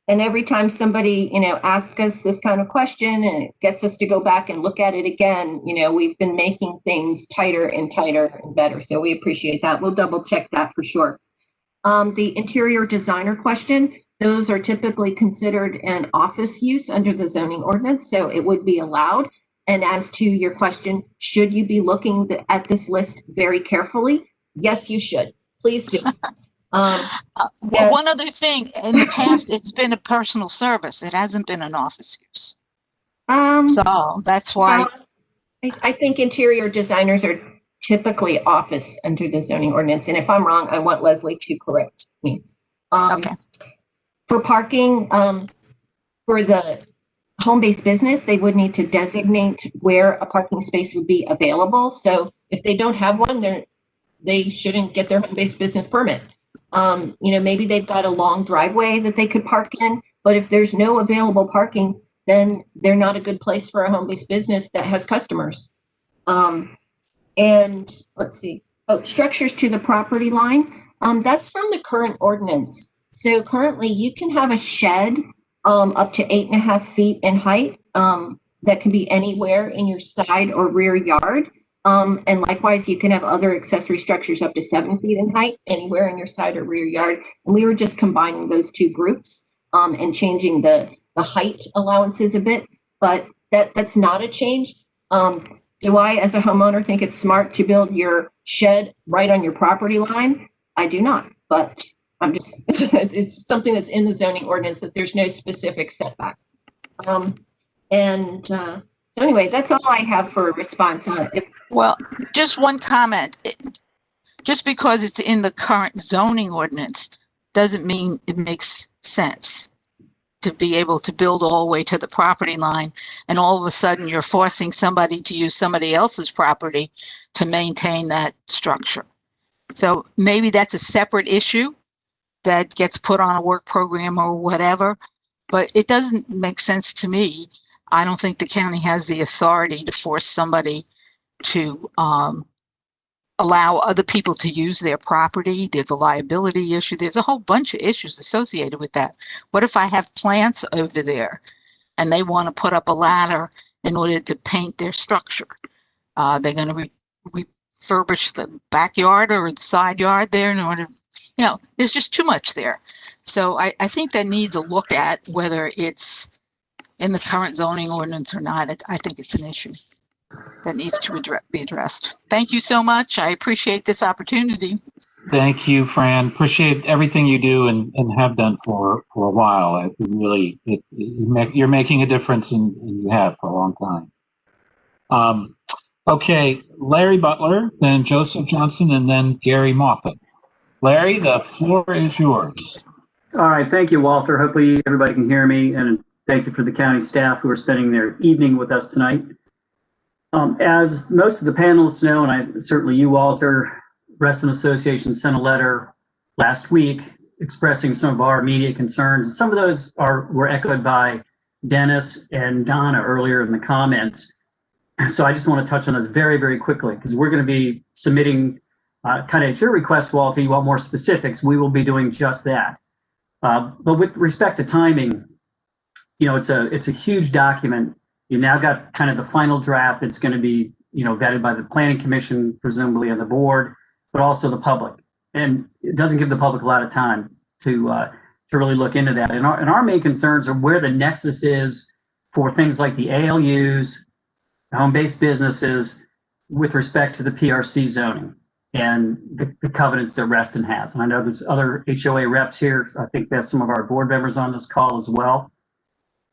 And every time somebody, asks us this kind of question and it gets us to go back and look at it again, we've been making things tighter and tighter and better. So we appreciate that. We'll double check that for sure. The interior designer question, those are typically considered an office use under the zoning ordinance, so it would be allowed. And as to your question, should you be looking at this list very carefully? Yes, you should. Please do. One other thing, in the past, it's been a personal service. It hasn't been an office use. So that's why. I think interior designers are typically office under the zoning ordinance. And if I'm wrong, I want Leslie to correct me. Okay. For parking, for the home-based business, they would need to designate where a parking space would be available. So if they don't have one, they shouldn't get their home-based business permit. Maybe they've got a long driveway that they could park in, but if there's no available parking, then they're not a good place for a home-based business that has customers. And let's see, structures to the property line. That's from the current ordinance. So currently you can have a shed up to 8.5 feet in height that can be anywhere in your side or rear yard. And likewise, you can have other accessory structures up to 7 feet in height, anywhere in your side or rear yard. And we were just combining those two groups and changing the height allowances a bit, but that's not a change. Do I, as a homeowner, think it's smart to build your shed right on your property line? I do not, but I'm just, it's something that's in the zoning ordinance that there's no specific setback. So anyway, that's all I have for a response. Well, just one comment. Just because it's in the current zoning ordinance doesn't mean it makes sense to be able to build all the way to the property line, and all of a sudden you're forcing somebody to use somebody else's property to maintain that structure. So maybe that's a separate issue that gets put on a work program or whatever, but it doesn't make sense to me. I don't think the county has the authority to force somebody to allow other people to use their property. There's a liability issue. There's a whole bunch of issues associated with that. What if I have plants over there and they want to put up a ladder in order to paint their structure? They're going to refurbish the backyard or the side yard there in order, there's just too much there. So I think that needs a look at whether it's in the current zoning ordinance or not. I think it's an issue that needs to be addressed. Thank you so much. I appreciate this opportunity. Thank you, Fran. Appreciate everything you do and have done for a while. You're making a difference, and you have for a long time. Okay, Larry Butler, then Joseph Johnson, and then Gary Moffett. Larry, the floor is yours. All right, thank you, Walter. Hopefully everybody can hear me, and thank you for the county staff who are spending their evening with us tonight. As most of the panelists know, and certainly you, Walter, Resident Association sent a letter last week expressing some of our immediate concerns. Some of those were echoed by Dennis and Donna earlier in the comments. So I just want to touch on those very, very quickly, because we're going to be submitting kind of at your request, Walter. You want more specifics. We will be doing just that. But with respect to timing, it's a huge document. You now got kind of the final draft that's going to be, vetted by the Planning Commission, presumably, and the board, but also the public. And it doesn't give the public a lot of time to really look into that. And our main concerns are where the nexus is for things like the ALUs, home-based businesses, with respect to the PRC zoning and the covenants that Reston has. And I know there's other HOA reps here. I think we have some of our board members on this call as well.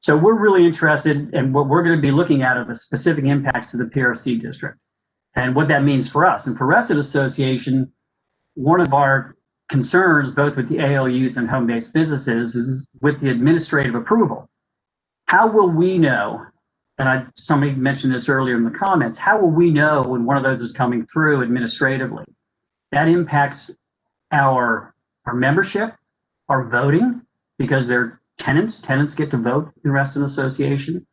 So we're really interested in what we're going to be looking at are the specific impacts to the PRC district and what that means for us. And for Resident Association, one of our concerns, both with the ALUs and home-based businesses, is with the administrative approval. How will we know, and somebody mentioned this earlier in the comments, how will we know when one of those is coming through administratively? That impacts our membership, our voting, because they're tenants get to vote in Resident Association.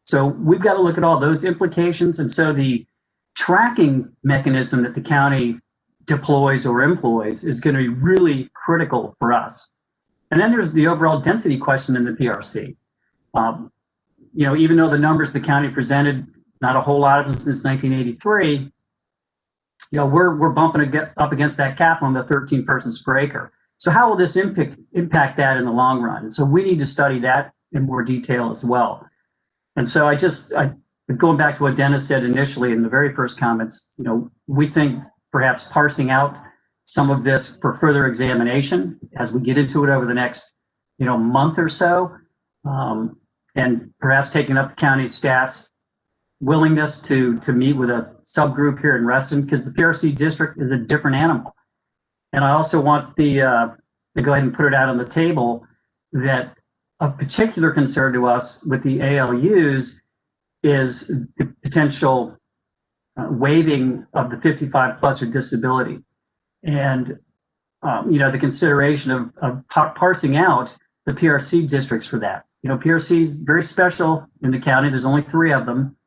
So we've got to look at all those implications. And so the tracking mechanism that the county deploys or employs is going to be really critical for us. And then there's the overall density question in the PRC. Even though the numbers the county presented, not a whole lot of them since 1983, we're bumping up against that cap on the 13 persons per acre. So how will this impact that in the long run? So we need to study that in more detail as well. And so going back to what Dennis said initially in the very first comments, we think perhaps parsing out some of this for further examination as we get into it over the next, month or so, and perhaps taking up the county staff's willingness to meet with a subgroup here in Reston, because the PRC district is a different animal. And I also want to go ahead and put it out on the table that of particular concern to us with the ALUs is the potential waiving of the 55 plus or disability. And, the consideration of parsing out the PRC districts for that. PRC is very special in the county. There's only 3 of them.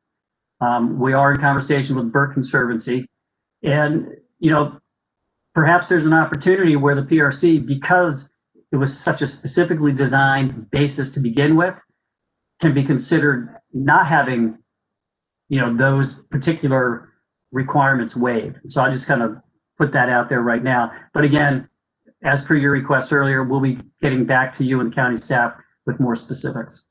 We are in conversation with Burke Conservancy. And, perhaps there's an opportunity where the PRC, because it was such a specifically designed basis to begin with, can be considered not having, those particular requirements waived. So I just kind of put that out there right now. But again, as per your request earlier, we'll be getting back to you and county staff with more specifics.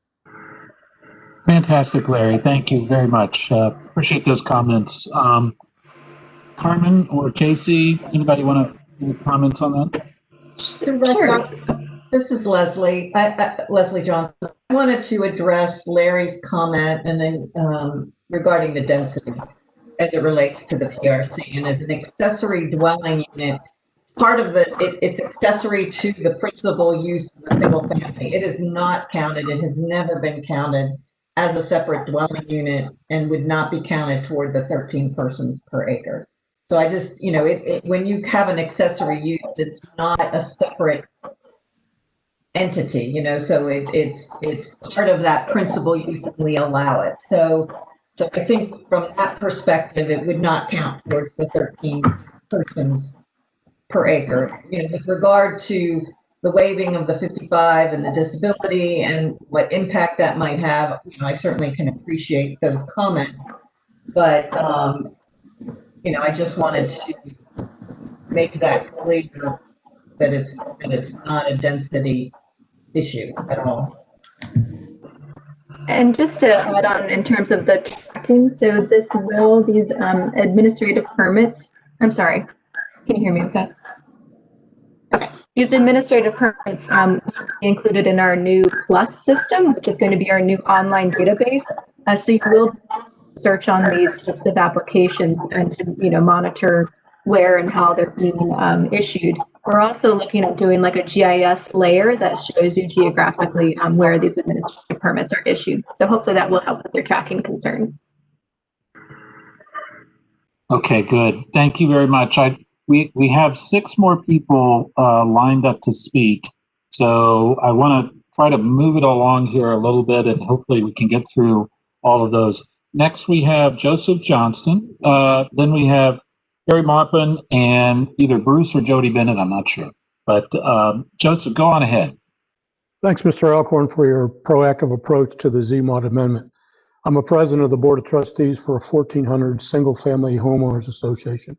Fantastic, Larry. Thank you very much. Appreciate those comments. Carmen or JC, anybody want to comment on that? Sure. This is Leslie. Leslie Johnson. I wanted to address Larry's comment and then regarding the density as it relates to the PRC. And as an accessory dwelling unit, part of it's accessory to the principal use of the single family. It is not counted. It has never been counted as a separate dwelling unit and would not be counted toward the 13 persons per acre. So I just, when you have an accessory use, it's not a separate entity, you know, so it's part of that principal use and we allow it. So I think from that perspective, it would not count towards the 13 persons per acre. You know, with regard to the waiving of the 55 and the disability and what impact that might have, you know, I certainly can appreciate those comments, but you know, I just wanted to make that clear that it's not a density issue at all. And just to add on in terms of the tracking, so these administrative permits, I'm sorry, can you hear me okay? Okay, these administrative permits will be included in our new Plus system, which is going to be our new online database. So you will search on these types of applications and to, you know, monitor where and how they're being issued. We're also looking at doing like a GIS layer that shows you geographically where these administrative permits are issued. So hopefully that will help with your tracking concerns. Okay, good. Thank you very much. We have 6 more people lined up to speak. So I want to try to move it along here a little bit, and hopefully we can get through all of those. Next, we have Joseph Johnston. Then we have Gary Maupin and either Bruce or Jody Bennett, I'm not sure. But Joseph, go on ahead. Thanks, Mr. Alcorn, for your proactive approach to the zMOD amendment. I'm a president of the Board of Trustees for a 1,400 single-family homeowners association.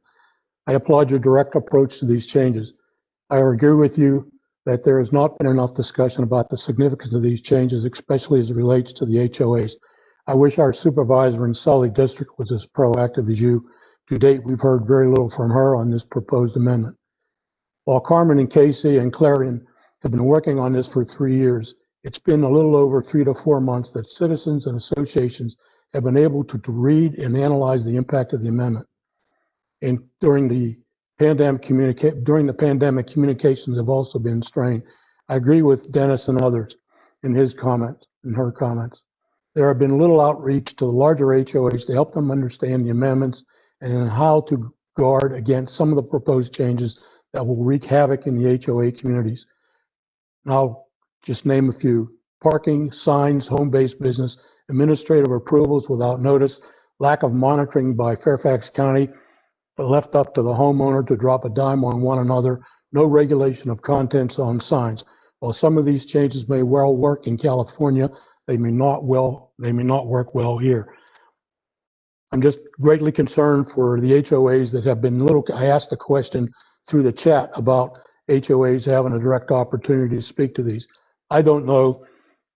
I applaud your direct approach to these changes. I agree with you that there has not been enough discussion about the significance of these changes, especially as it relates to the HOAs. I wish our supervisor in Sully District was as proactive as you. To date, we've heard very little from her on this proposed amendment. While Carmen and Casey and Clarion have been working on this for 3 years, it's been a little over 3 to 4 months that citizens and associations have been able to read and analyze the impact of the amendment. And during the pandemic, communications have also been strained. I agree with Dennis and others in his comments, in her comments. There have been little outreach to the larger HOAs to help them understand the amendments and how to guard against some of the proposed changes that will wreak havoc in the HOA communities. And I'll just name a few: parking, signs, home-based business, administrative approvals without notice, lack of monitoring by Fairfax County, but left up to the homeowner to drop a dime on one another, no regulation of contents on signs. While some of these changes may well work in California, they may not work well here. I'm just greatly concerned for the HOAs that have been I asked a question through the chat about HOAs having a direct opportunity to speak to these. I don't know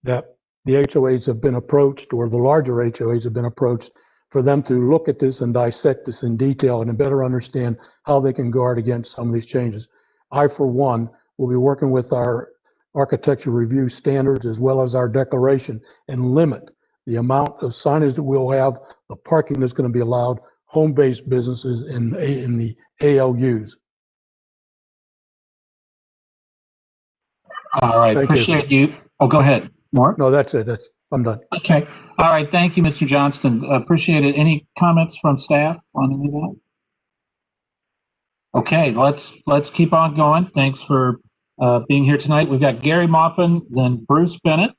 that the HOAs have been approached, or the larger HOAs have been approached, for them to look at this and dissect this in detail and better understand how they can guard against some of these changes. I, for one, will be working with our architecture review standards as well as our declaration and limit the amount of signage that we'll have, the parking that's going to be allowed, home-based businesses in the ALUs. All right, appreciate you. Oh, go ahead. More? No, that's it. I'm done. Okay. All right. Thank you, Mr. Johnston. Appreciate it. Any comments from staff on any of that? Okay, let's keep on going. Thanks for being here tonight. We've got Gary Maupin, then Bruce Bennett,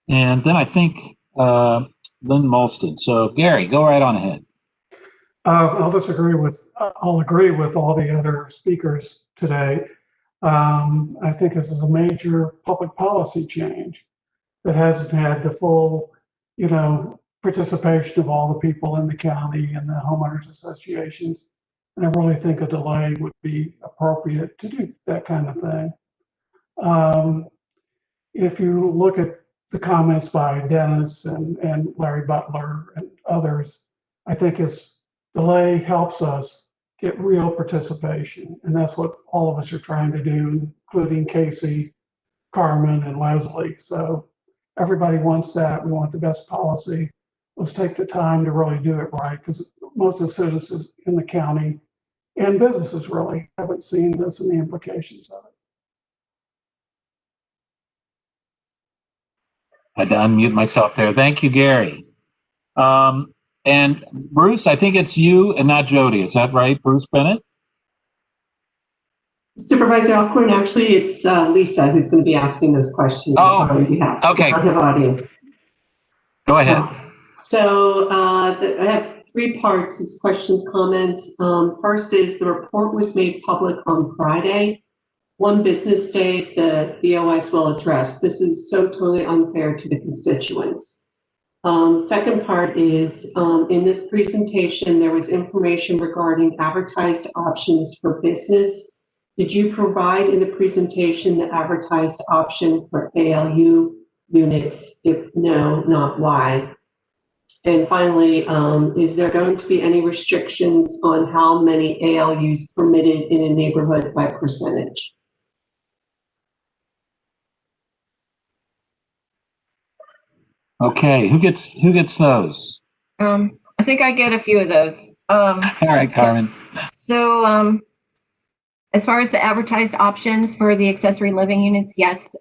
and then I think Lynn Mulston. So Gary, go right on ahead. I'll agree with all the other speakers today. I think this is a major public policy change that hasn't had the full, participation of all the people in the county and the homeowners associations. And I really think a delay would be appropriate to do that kind of thing. If you look at the comments by Dennis and Larry Butler and others, I think his delay helps us get real participation. And that's what all of us are trying to do, including Casey, Carmen, and Leslie. So everybody wants that. We want the best policy. Let's take the time to really do it right, because most of the citizens in the county and businesses really haven't seen this and the implications of it. I had to unmute myself there. Thank you, Gary. And Bruce, I think it's you and not Jody. Is that right, Bruce Bennett? Supervisor Alcorn, actually, it's Lisa who's going to be asking those questions on behalf. Okay. So I have audio. Go ahead. So I have 3 parts. It's questions, comments. First is the report was made public on Friday. 1 business day the BOS will address. This is so totally unfair to the constituents. Second part is in this presentation, there was information regarding advertised options for business. Did you provide in the presentation the advertised option for ALU units? If no, not why? And finally, is there going to be any restrictions on how many ALUs permitted in a neighborhood by percentage? Okay, who gets those? I think I get a few of those. All right, Carmen. So as far as the advertised options for the accessory living units, yes,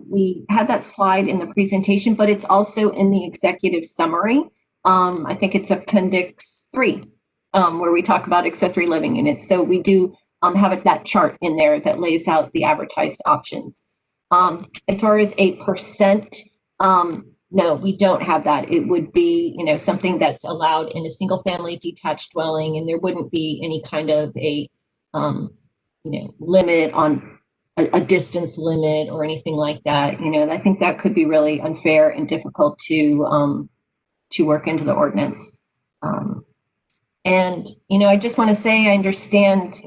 we had that slide in the presentation, but it's also in the executive summary. I think it's Appendix 3, where we talk about accessory living units. So we do have that chart in there that lays out the advertised options. As far as a percent, no, we don't have that. It would be, something that's allowed in a single family detached dwelling, and there wouldn't be any kind of a, limit on a distance limit or anything like that. I think that could be really unfair and difficult to work into the ordinance. And I just want to say, I understand,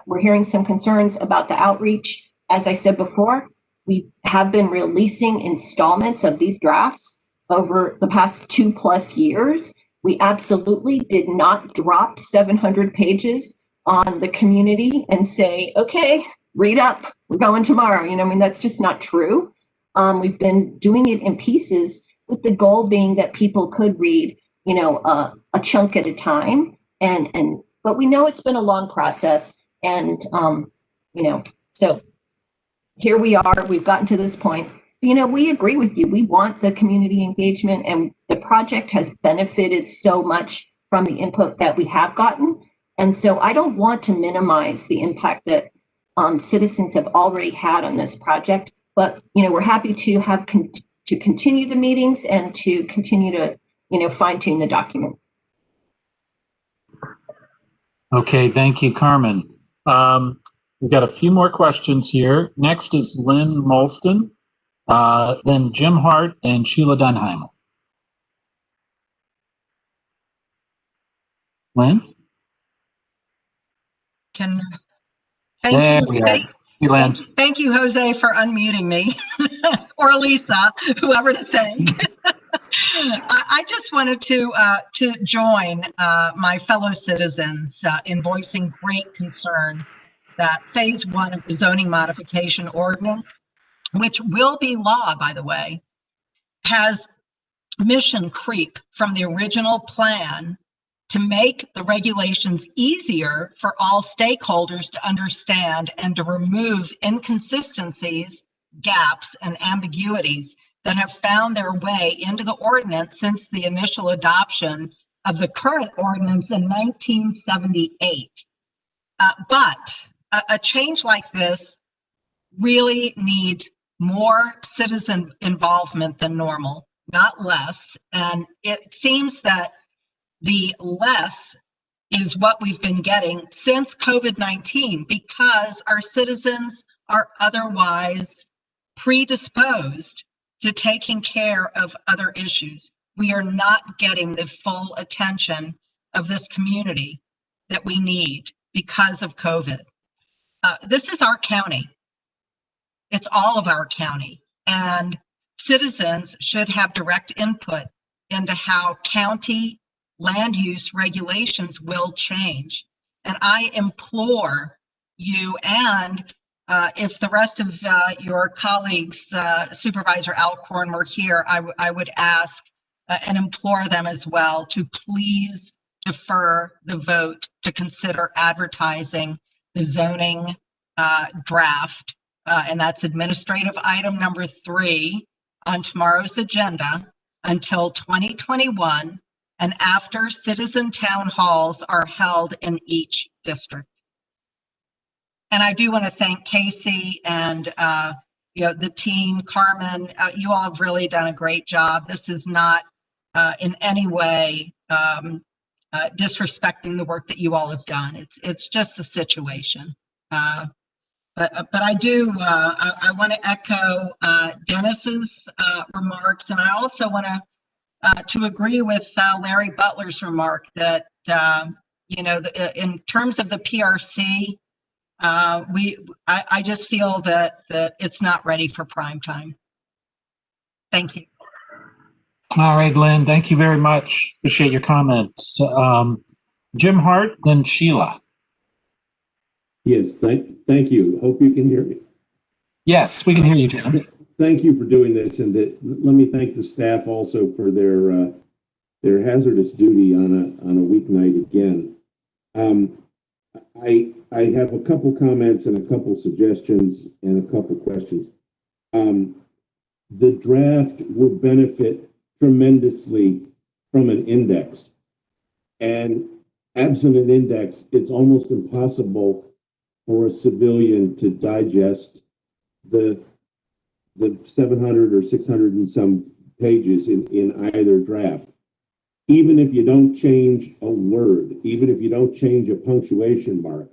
we're hearing some concerns about the outreach. As I said before, we have been releasing installments of these drafts over the past 2+ years. We absolutely did not drop 700 pages on the community and say, okay, read up, we're going tomorrow. That's just not true. We've been doing it in pieces with the goal being that people could read, a chunk at a time. But we know it's been a long process. And, so here we are, we've gotten to this point. We agree with you. We want the community engagement, and the project has benefited so much from the input that we have gotten. And so I don't want to minimize the impact that citizens have already had on this project, but we're happy to have to continue the meetings and to continue to fine tune the document. Okay, thank you, Carmen. We've got a few more questions here. Next is Lynn Molston, then Jim Hart and Sheila Dunheimer. Lynn? Thank you, Jose, for unmuting me, or Lisa, whoever to thank. I just wanted to join my fellow citizens in voicing great concern that Phase 1 of the zoning modification ordinance, which will be law, by the way, has mission creep from the original plan to make the regulations easier for all stakeholders to understand and to remove inconsistencies, gaps, and ambiguities that have found their way into the ordinance since the initial adoption of the current ordinance in 1978. But a change like this really needs more citizen involvement than normal, not less. And it seems that the less is what we've been getting since COVID-19, because our citizens are otherwise predisposed to taking care of other issues. We are not getting the full attention of this community that we need because of COVID. This is our county. It's all of our county, and citizens should have direct input into how county land use regulations will change. And I implore you, and if the rest of your colleagues, Supervisor Alcorn, were here, I would ask and implore them as well to please defer the vote to consider advertising the zoning draft, and that's administrative item number 3 on tomorrow's agenda until 2021, and after citizen town halls are held in each district. I do want to thank Casey and the team, Carmen. You all have really done a great job. This is not in any way disrespecting the work that you all have done. It's just the situation. But I do I want to echo Dennis's remarks, and I also want to agree with Larry Butler's remark that in terms of the PRC, I just feel that it's not ready for prime time. Thank you. All right, Lynn, thank you very much. Appreciate your comments. Jim Hart, then Sheila. Yes, thank you. Hope you can hear me. Yes, we can hear you, Jim. Thank you for doing this, and let me thank the staff also for their hazardous duty on a weeknight again. I have a couple comments and a couple suggestions and a couple questions. The draft would benefit tremendously from an index, and absent an index, it's almost impossible for a civilian to digest the 700 or 600 and some pages in either draft. Even if you don't change a word, even if you don't change a punctuation mark,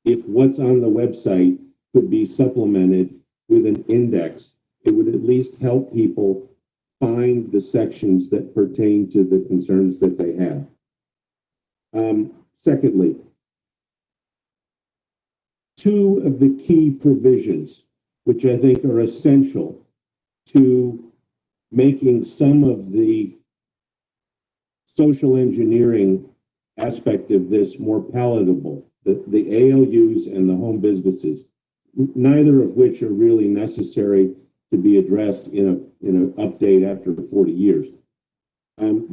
if what's on the website could be supplemented with an index, it would at least help people find the sections that pertain to the concerns that they have. Secondly, two of the key provisions, which I think are essential to making some of the social engineering aspect of this more palatable, the ALUs and the home businesses, neither of which are really necessary to be addressed in an update after 40 years,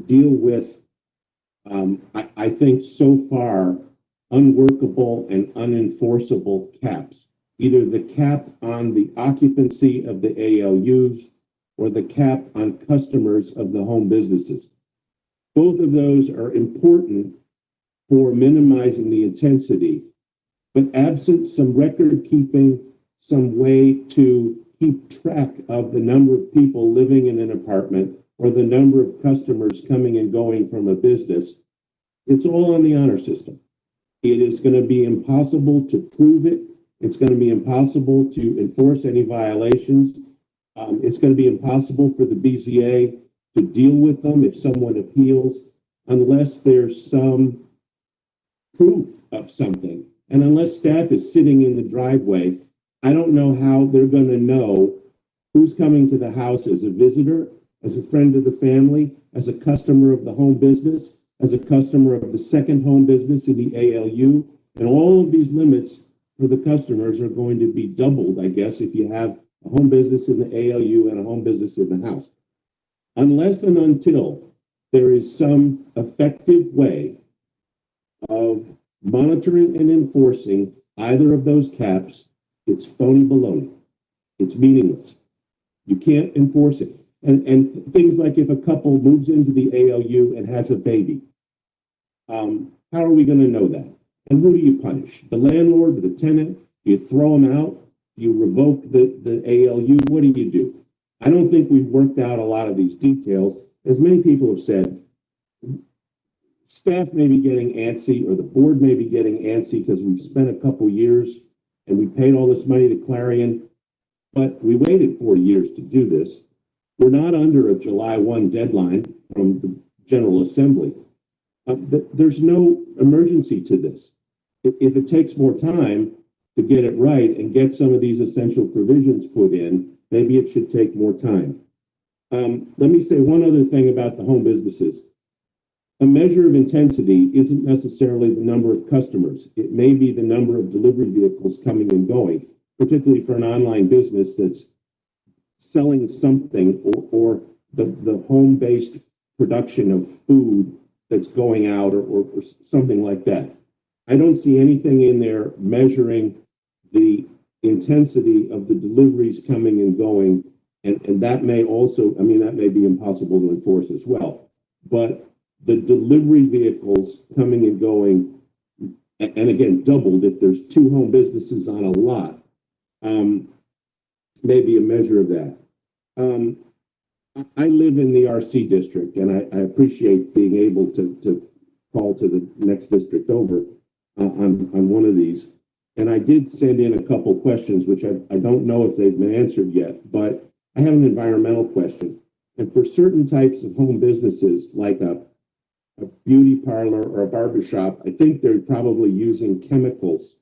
deal with, I think so far, unworkable and unenforceable caps, either the cap on the occupancy of the ALUs or the cap on customers of the home businesses. Both of those are important for minimizing the intensity, but absent some record keeping, some way to keep track of the number of people living in an apartment or the number of customers coming and going from a business, it's all on the honor system. It is going to be impossible to prove it. It's going to be impossible to enforce any violations. It's going to be impossible for the BZA to deal with them if someone appeals, unless there's some proof of something. And unless staff is sitting in the driveway, I don't know how they're going to know who's coming to the house as a visitor, as a friend of the family, as a customer of the home business, as a customer of the second home business in the ALU. And all of these limits for the customers are going to be doubled, I guess, if you have a home business in the ALU and a home business in the house. Unless and until there is some effective way of monitoring and enforcing either of those caps, it's phony baloney. It's meaningless. You can't enforce it. And things like if a couple moves into the ALU and has a baby, how are we going to know that? And who do you punish? The landlord or the tenant? Do you throw them out? Do you revoke the ALU? What do you do? I don't think we've worked out a lot of these details. As many people have said, staff may be getting antsy, or the board may be getting antsy because we've spent a couple years and we paid all this money to Clarion, but we waited 4 years to do this. We're not under a July 1 deadline from the General Assembly. There's no emergency to this. If it takes more time to get it right and get some of these essential provisions put in, maybe it should take more time. Let me say one other thing about the home businesses. A measure of intensity isn't necessarily the number of customers. It may be the number of delivery vehicles coming and going, particularly for an online business that's selling something, or the home-based production of food that's going out, or something like that. I don't see anything in there measuring the intensity of the deliveries coming and going, and that may also, I mean, that may be impossible to enforce as well. But the delivery vehicles coming and going, and again, doubled if there's 2 home businesses on a lot. Maybe a measure of that. I live in the RC district, and I appreciate being able to call to the next district over on one of these. And I did send in a couple questions, which I don't know if they've been answered yet, but I have an environmental question. And for certain types of home businesses, like a beauty parlor or a barbershop, I think they're probably using chemicals,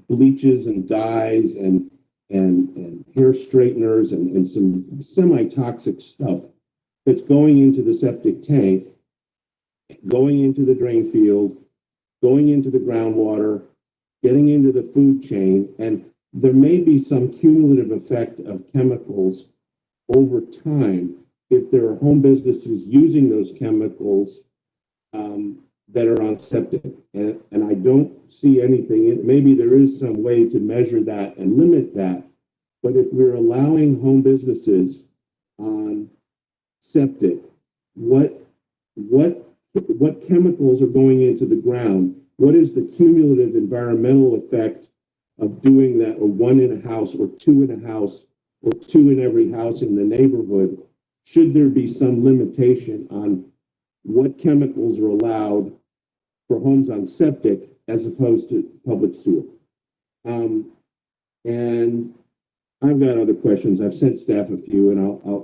bleaches and dyes and hair straighteners and some semi-toxic stuff that's going into the septic tank, going into the drain field, going into the groundwater, getting into the food chain, and there may be some cumulative effect of chemicals over time if there are home businesses using those chemicals that are on septic. And I don't see anything, maybe there is some way to measure that and limit that, but if we're allowing home businesses on septic, what chemicals are going into the ground? What is the cumulative environmental effect of doing that, or 1 in a house, or 2 in a house, or 2 in every house in the neighborhood? Should there be some limitation on what chemicals are allowed for homes on septic as opposed to public sewer? And I've got other questions. I've sent staff a few, and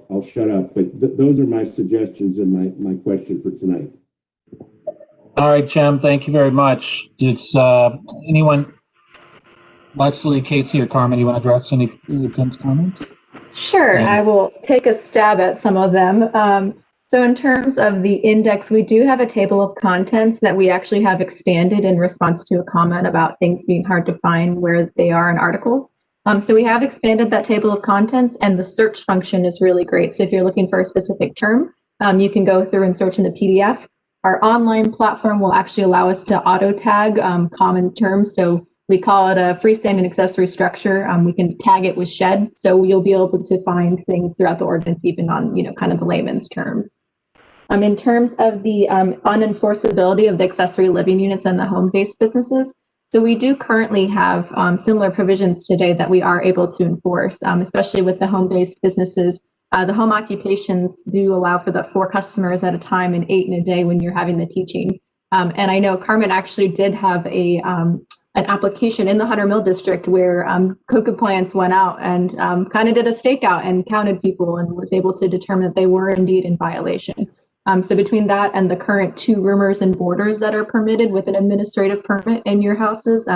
I'll shut up. But those are my suggestions and my question for tonight. All right, Jim, thank you very much. It's anyone, Leslie, Casey, or Carmen, you want to address any of Jim's comments? Sure, I will take a stab at some of them. So in terms of the index, we do have a table of contents that we actually have expanded in response to a comment about things being hard to find where they are in articles. So we have expanded that table of contents, and the search function is really great. So if you're looking for a specific term, you can go through and search in the PDF. Our online platform will actually allow us to auto tag common terms. So we call it a freestanding accessory structure. We can tag it with shed. So you'll be able to find things throughout the ordinance, even on, kind of the layman's terms. In terms of the unenforceability of the accessory living units and the home-based businesses, so we do currently have similar provisions today that we are able to enforce, especially with the home-based businesses. The home occupations do allow for the 4 customers at a time and 8 in a day when you're having the teaching. And I know Carmen actually did have an application in the Hunter Mill district where code compliance went out and kind of did a stakeout and counted people and was able to determine that they were indeed in violation. So between that and the current 2 roomers and boarders that are permitted with an administrative permit in your houses,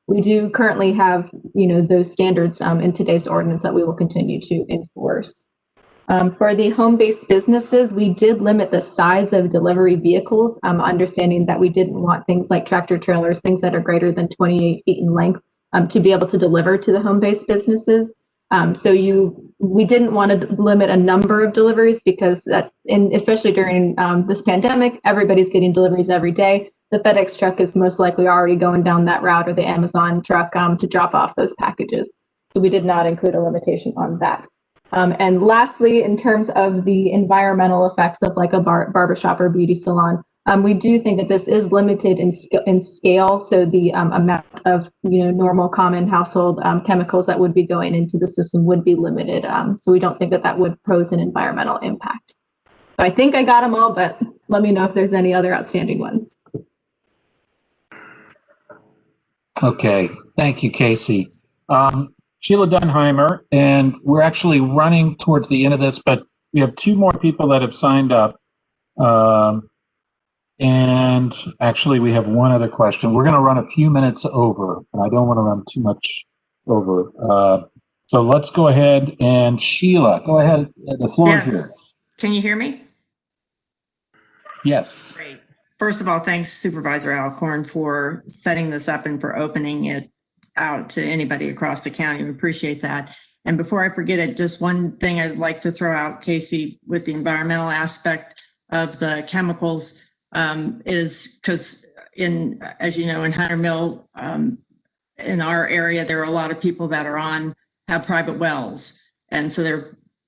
we do currently have, those standards in today's ordinance that we will continue to enforce. For the home-based businesses, we did limit the size of delivery vehicles, understanding that we didn't want things like tractor trailers, things that are greater than 28 feet in length, to be able to deliver to the home-based businesses. We didn't want to limit a number of deliveries because especially during this pandemic, everybody's getting deliveries every day. The FedEx truck is most likely already going down that route, or the Amazon truck to drop off those packages. So we did not include a limitation on that. And lastly, in terms of the environmental effects of like a barbershop or beauty salon, we do think that this is limited in scale. So the amount of normal common household chemicals that would be going into the system would be limited. So we don't think that that would pose an environmental impact. So I think I got them all, but let me know if there's any other outstanding ones. Okay, thank you, Casey. Sheila Dunheimer, and we're actually running towards the end of this, but we have 2 more people that have signed up. And actually, we have one other question. We're going to run a few minutes over, and I don't want to run too much over. So let's go ahead and Sheila, go ahead. The floor is yours. Can you hear me? Yes. Great. First of all, thanks Supervisor Alcorn for setting this up and for opening it out to anybody across the county. We appreciate that. And before I forget it, just one thing I'd like to throw out, Casey, with the environmental aspect of the chemicals is because as you know, in Hunter Mill, in our area, there are a lot of people that have private wells. And so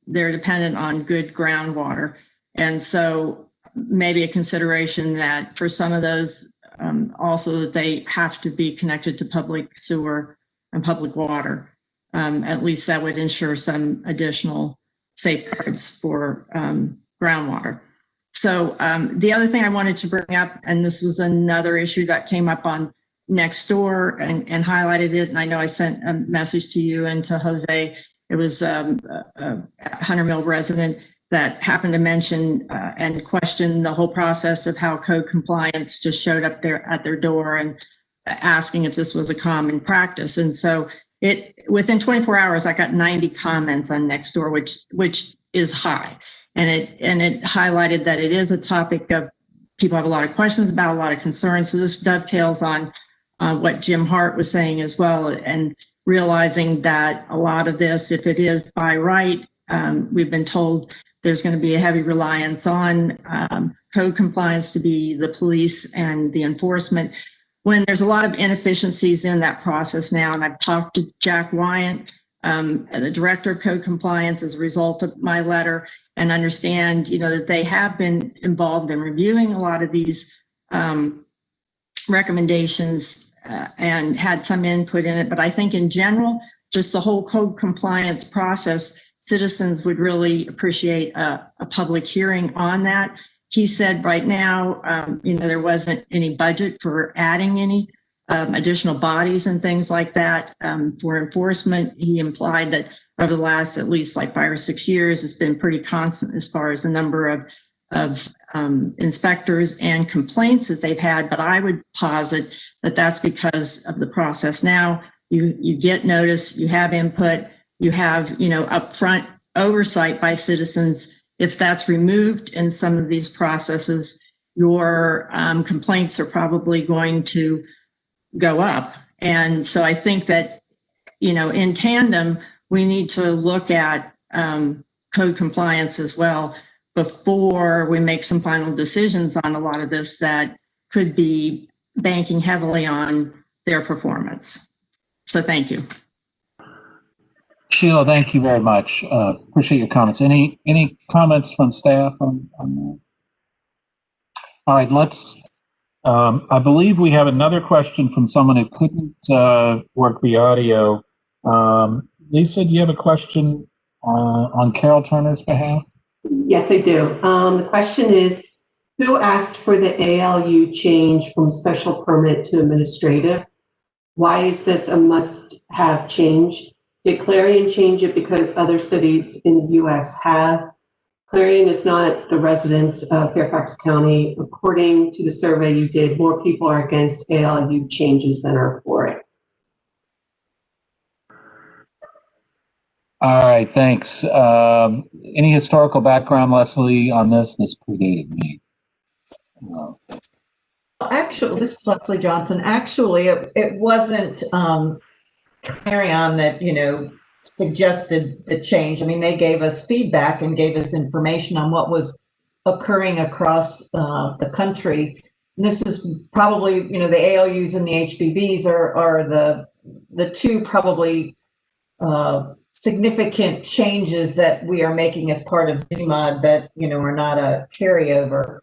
they're dependent on good groundwater. And so maybe a consideration that for some of those also that they have to be connected to public sewer and public water. At least that would ensure some additional safeguards for groundwater. So the other thing I wanted to bring up, and this was another issue that came up on Nextdoor and highlighted it, and I know I sent a message to you and to Jose. It was a Hunter Mill resident that happened to mention and question the whole process of how code compliance just showed up there at their door and asking if this was a common practice. And so within 24 hours, I got 90 comments on Nextdoor, which is high. And it highlighted that it is a topic of people have a lot of questions about, a lot of concerns. So this dovetails on what Jim Hart was saying as well, and realizing that a lot of this, if it is by right, we've been told there's going to be a heavy reliance on code compliance to be the police and the enforcement, when there's a lot of inefficiencies in that process now. And I've talked to Jack Wyant, the director of code compliance, as a result of my letter, and understand, that they have been involved in reviewing a lot of these recommendations and had some input in it. But I think in general, just the whole code compliance process, citizens would really appreciate a public hearing on that. He said right now, there wasn't any budget for adding any additional bodies and things like that for enforcement. He implied that over the last at least like 5 or 6 years, it's been pretty constant as far as the number of inspectors and complaints that they've had. But I would posit that that's because of the process. Now you get notice, you have input, you have, upfront oversight by citizens. If that's removed in some of these processes, your complaints are probably going to go up. And so I think that, in tandem, we need to look at code compliance as well before we make some final decisions on a lot of this that could be banking heavily on their performance. So thank you. Sheila, thank you very much. Appreciate your comments. Any comments from staff on that? All right, let's, I believe we have another question from someone who couldn't work the audio. Lisa, do you have a question on Carol Turner's behalf? Yes, I do. The question is, who asked for the ALU change from special permit to administrative? Why is this a must-have change? Did Clarion change it because other cities in the U.S. have? Clarion is not the residents of Fairfax County. According to the survey you did, more people are against ALU changes than are for it. All right, thanks. Any historical background, Leslie, on this? This predated me. Actually, this is Leslie Johnson. Actually, it wasn't Clarion that, suggested the change. I mean, they gave us feedback and gave us information on what was occurring across the country. And this is probably, the ALUs and the HBBs are the two probably significant changes that we are making as part of zMOD that, are not a carryover.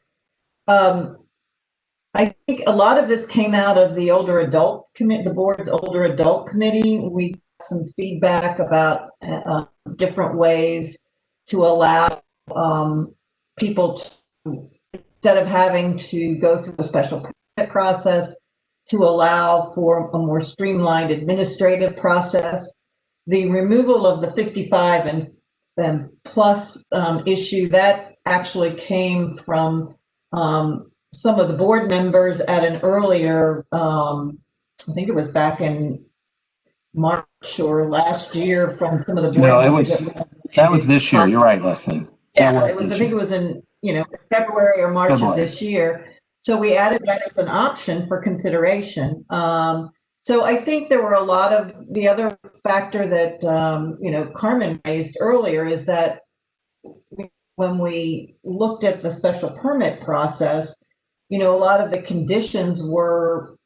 I think a lot of this came out of the older adult committee, the board's older adult committee. We got some feedback about different ways to allow people to, instead of having to go through a special permit process, to allow for a more streamlined administrative process. The removal of the 55 and plus issue, that actually came from some of the board members at an earlier, I think it was back in March or last year, from some of the board members. That was this year. You're right, Leslie. Yeah, I think it was in, February or March of this year. So we added that as an option for consideration. So I think there were a lot of, the other factor that, Carmen raised earlier is that when we looked at the special permit process, a lot of the conditions were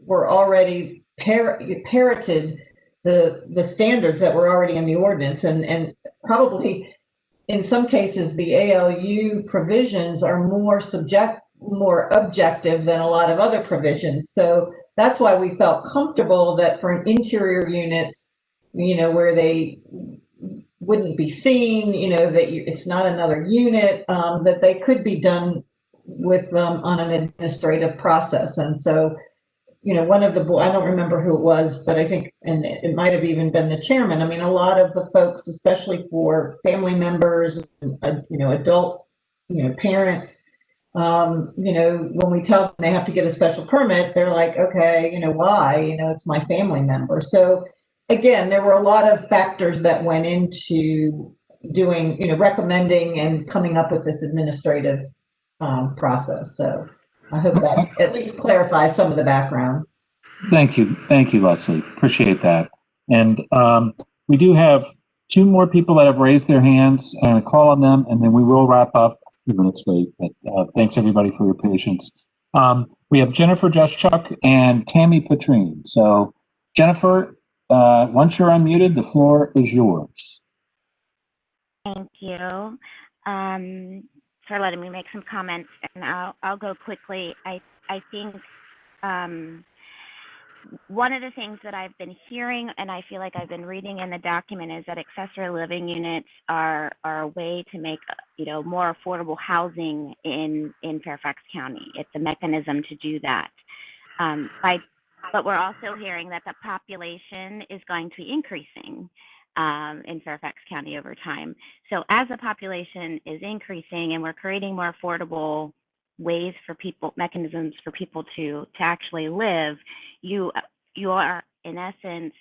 already parroted the standards that were already in the ordinance, and probably in some cases the ALU provisions are more more objective than a lot of other provisions. So that's why we felt comfortable that for an interior unit, where they wouldn't be seen, that it's not another unit, that they could be done with on an administrative process. And so, one of the, I don't remember who it was, but I think, and it might have even been the chairman. I mean, a lot of the folks, especially for family members, adult, parents, when we tell them they have to get a special permit, they're like, okay, why? It's my family member. So again, there were a lot of factors that went into doing, recommending and coming up with this administrative process. So I hope that at least clarifies some of the background. Thank you, Leslie. Appreciate that. And we do have 2 more people that have raised their hands. I'm going to call on them, and then we will wrap up. A few minutes late, but thanks everybody for your patience. We have Jennifer Juszczuk and Tammy Petrine. So Jennifer, once you're unmuted, the floor is yours. Thank you for letting me make some comments, and I'll go quickly. I think one of the things that I've been hearing, and I feel like I've been reading in the document, is that accessory living units are a way to make more affordable housing in Fairfax County. It's a mechanism to do that. But we're also hearing that the population is going to be increasing in Fairfax County over time. So as the population is increasing and we're creating more affordable ways for people, mechanisms for people to actually live, you are in essence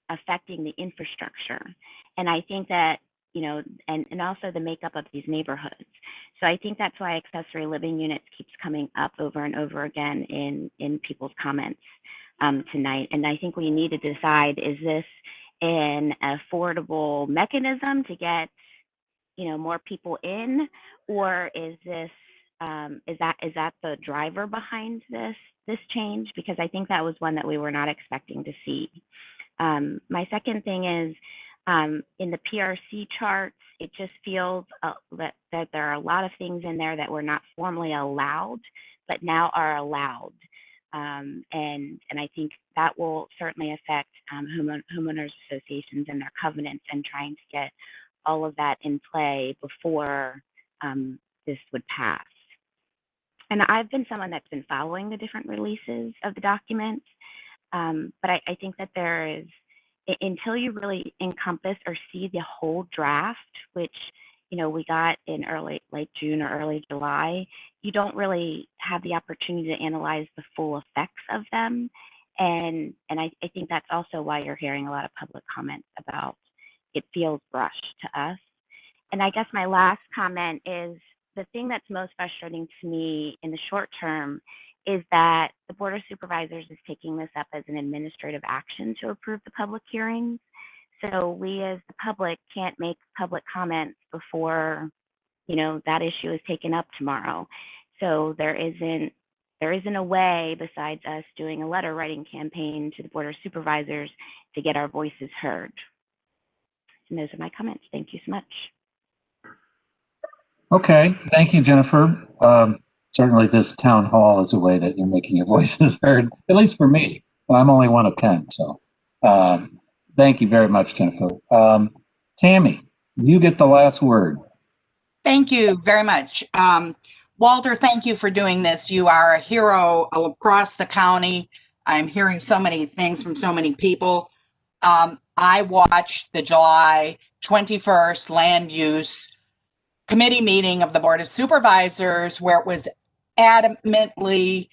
affecting the infrastructure. And I think that, and also the makeup of these neighborhoods. So I think that's why accessory living units keeps coming up over and over again in people's comments tonight. And I think we need to decide, is this an affordable mechanism to get, more people in, or is this is that the driver behind this change? Because I think that was one that we were not expecting to see. My second thing is, in the PRC charts, it just feels that there are a lot of things in there that were not formally allowed, but now are allowed. And I think that will certainly affect homeowners associations and their covenants, and trying to get all of that in play before this would pass. And I've been someone that's been following the different releases of the documents, but I think that there is, until you really encompass or see the whole draft, which we got in late June or early July, you don't really have the opportunity to analyze the full effects of them. And I think that's also why you're hearing a lot of public comments about it feels rushed to us. And I guess my last comment is, the thing that's most frustrating to me in the short term is that the Board of Supervisors is taking this up as an administrative action to approve the public hearings. So we as the public can't make public comments before, that issue is taken up tomorrow. So there isn't a way besides us doing a letter writing campaign to the Board of Supervisors to get our voices heard. And those are my comments. Thank you so much. Okay, thank you, Jennifer. Certainly this town hall is a way that you're making your voices heard, at least for me. I'm only one of 10, so thank you very much, Jennifer. Tammy, you get the last word. Thank you very much. Walter, thank you for doing this. You are a hero across the county. I'm hearing so many things from so many people. I watched the July 21st land use committee meeting of the Board of Supervisors, where it was adamantly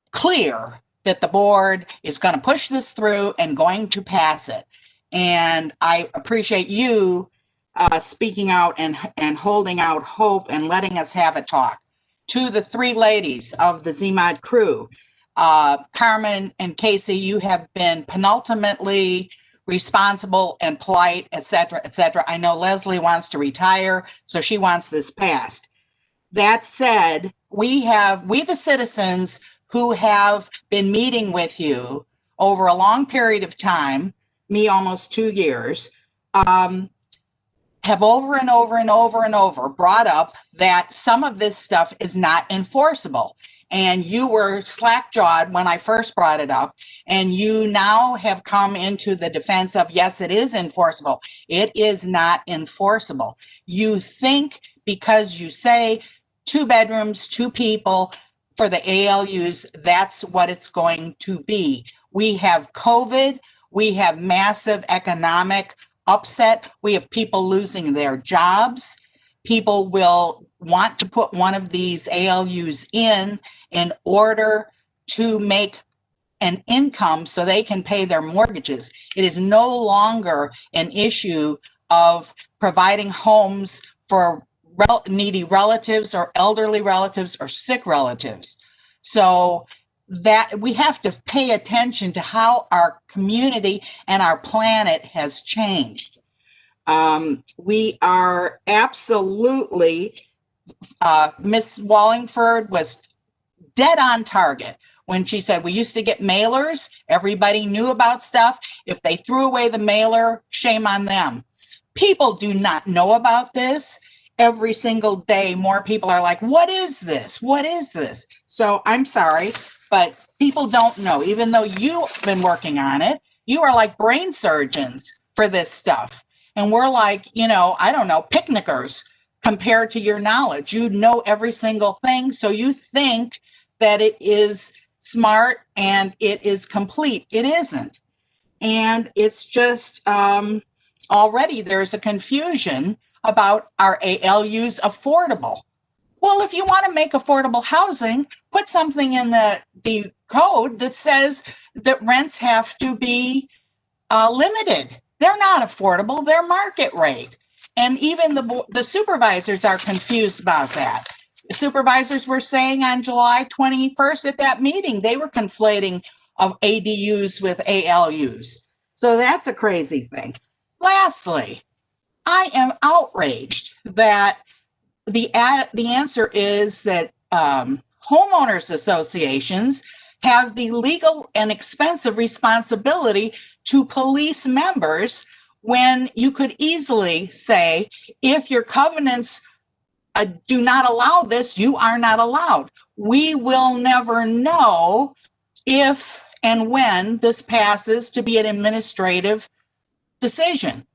clear that the board is going to push this through and going to pass it. And I appreciate you speaking out and holding out hope and letting us have a talk. To the 3 ladies of the zMOD crew, Carmen and Casey, you have been penultimately responsible and polite, etc., etc. I know Leslie wants to retire, so she wants this passed. That said, we the citizens who have been meeting with you over a long period of time, me almost 2 years, have over and over and over and over brought up that some of this stuff is not enforceable. And you were slack-jawed when I first brought it up, and you now have come into the defense of, yes, it is enforceable. It is not enforceable. You think because you say 2 bedrooms, 2 people for the ALUs, that's what it's going to be. We have COVID, we have massive economic upset, we have people losing their jobs. People will want to put one of these ALUs in order to make an income so they can pay their mortgages. It is no longer an issue of providing homes for needy relatives or elderly relatives or sick relatives. So that we have to pay attention to how our community and our planet has changed. We are absolutely, Miss Wallingford was dead on target when she said we used to get mailers, everybody knew about stuff. If they threw away the mailer, shame on them. People do not know about this. Every single day, more people are like, what is this? What is this? So I'm sorry, but people don't know. Even though you've been working on it, you are like brain surgeons for this stuff. And we're like, you know, I don't know, picnickers compared to your knowledge. You know every single thing. So you think that it is smart and it is complete. It isn't. And it's just already there's a confusion about are ALUs affordable? Well, if you want to make affordable housing, put something in the code that says that rents have to be limited. They're not affordable, they're market rate. And even the supervisors are confused about that. The supervisors were saying on July 21st at that meeting, they were conflating of ADUs with ALUs. So that's a crazy thing. Lastly, I am outraged that the answer is that homeowners associations have the legal and expensive responsibility to police members when you could easily say, if your covenants do not allow this, you are not allowed. We will never know if and when this passes to be an administrative decision.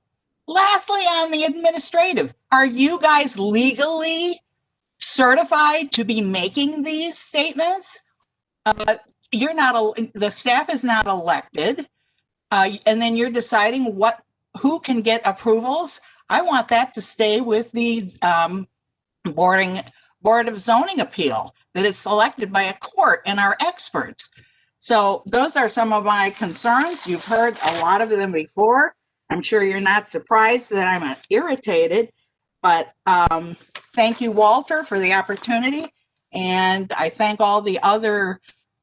Lastly, on the administrative, are you guys legally certified to be making these statements? You're not, the staff is not elected, and then you're deciding who can get approvals. I want that to stay with the Board of Zoning Appeal, that is selected by a court and our experts. So those are some of my concerns. You've heard a lot of them before. I'm sure you're not surprised that I'm irritated, but thank you, Walter, for the opportunity. And I thank all the other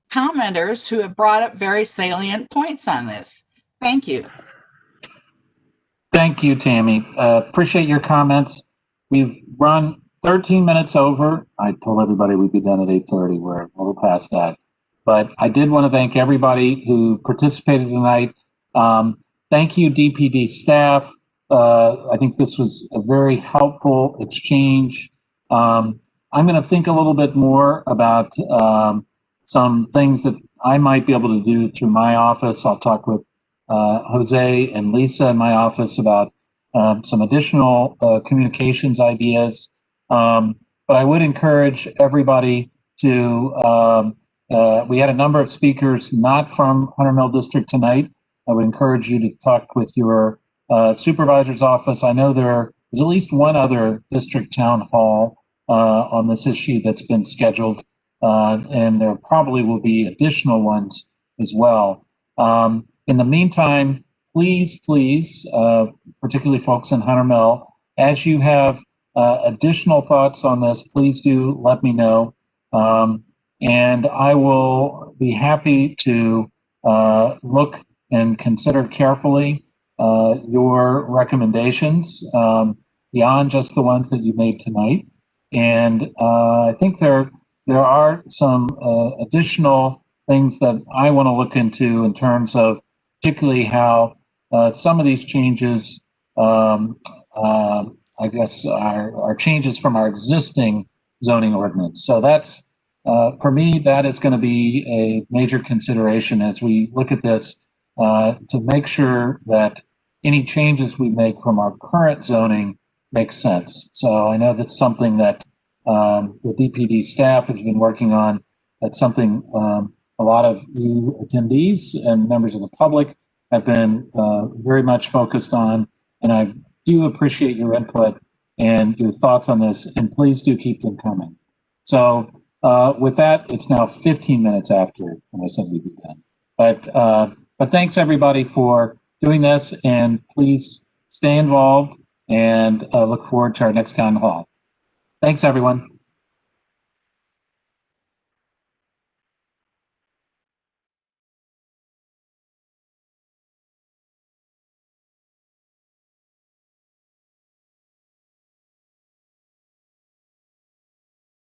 commenters who have brought up very salient points on this. Thank you. Thank you, Tammy. Appreciate your comments. We've run 13 minutes over. I told everybody we'd be done at 8:30. We're a little past that. But I did want to thank everybody who participated tonight. Thank you, DPD staff. I think this was a very helpful exchange. I'm going to think a little bit more about some things that I might be able to do through my office. I'll talk with Jose and Lisa in my office about some additional communications ideas. But I would encourage everybody to, we had a number of speakers not from Hunter Mill District tonight. I would encourage you to talk with your supervisor's office. I know there is at least one other district town hall on this issue that's been scheduled, and there probably will be additional ones as well. In the meantime, please, particularly folks in Hunter Mill, as you have additional thoughts on this, please do let me know. And I will be happy to look and consider carefully your recommendations beyond just the ones that you made tonight. And I think there are some additional things that I want to look into in terms of particularly how some of these changes I guess, our changes from our existing zoning ordinance. So that's, for me, that is going to be a major consideration as we look at this, to make sure that any changes we make from our current zoning make sense. So I know that's something that the DPD staff has been working on. That's something a lot of you attendees and members of the public have been very much focused on, and I do appreciate your input and your thoughts on this, and please do keep them coming. So with that, it's now 15 minutes after when I said we'd be done. But thanks everybody for doing this, and please stay involved and look forward to our next town hall. Thanks everyone.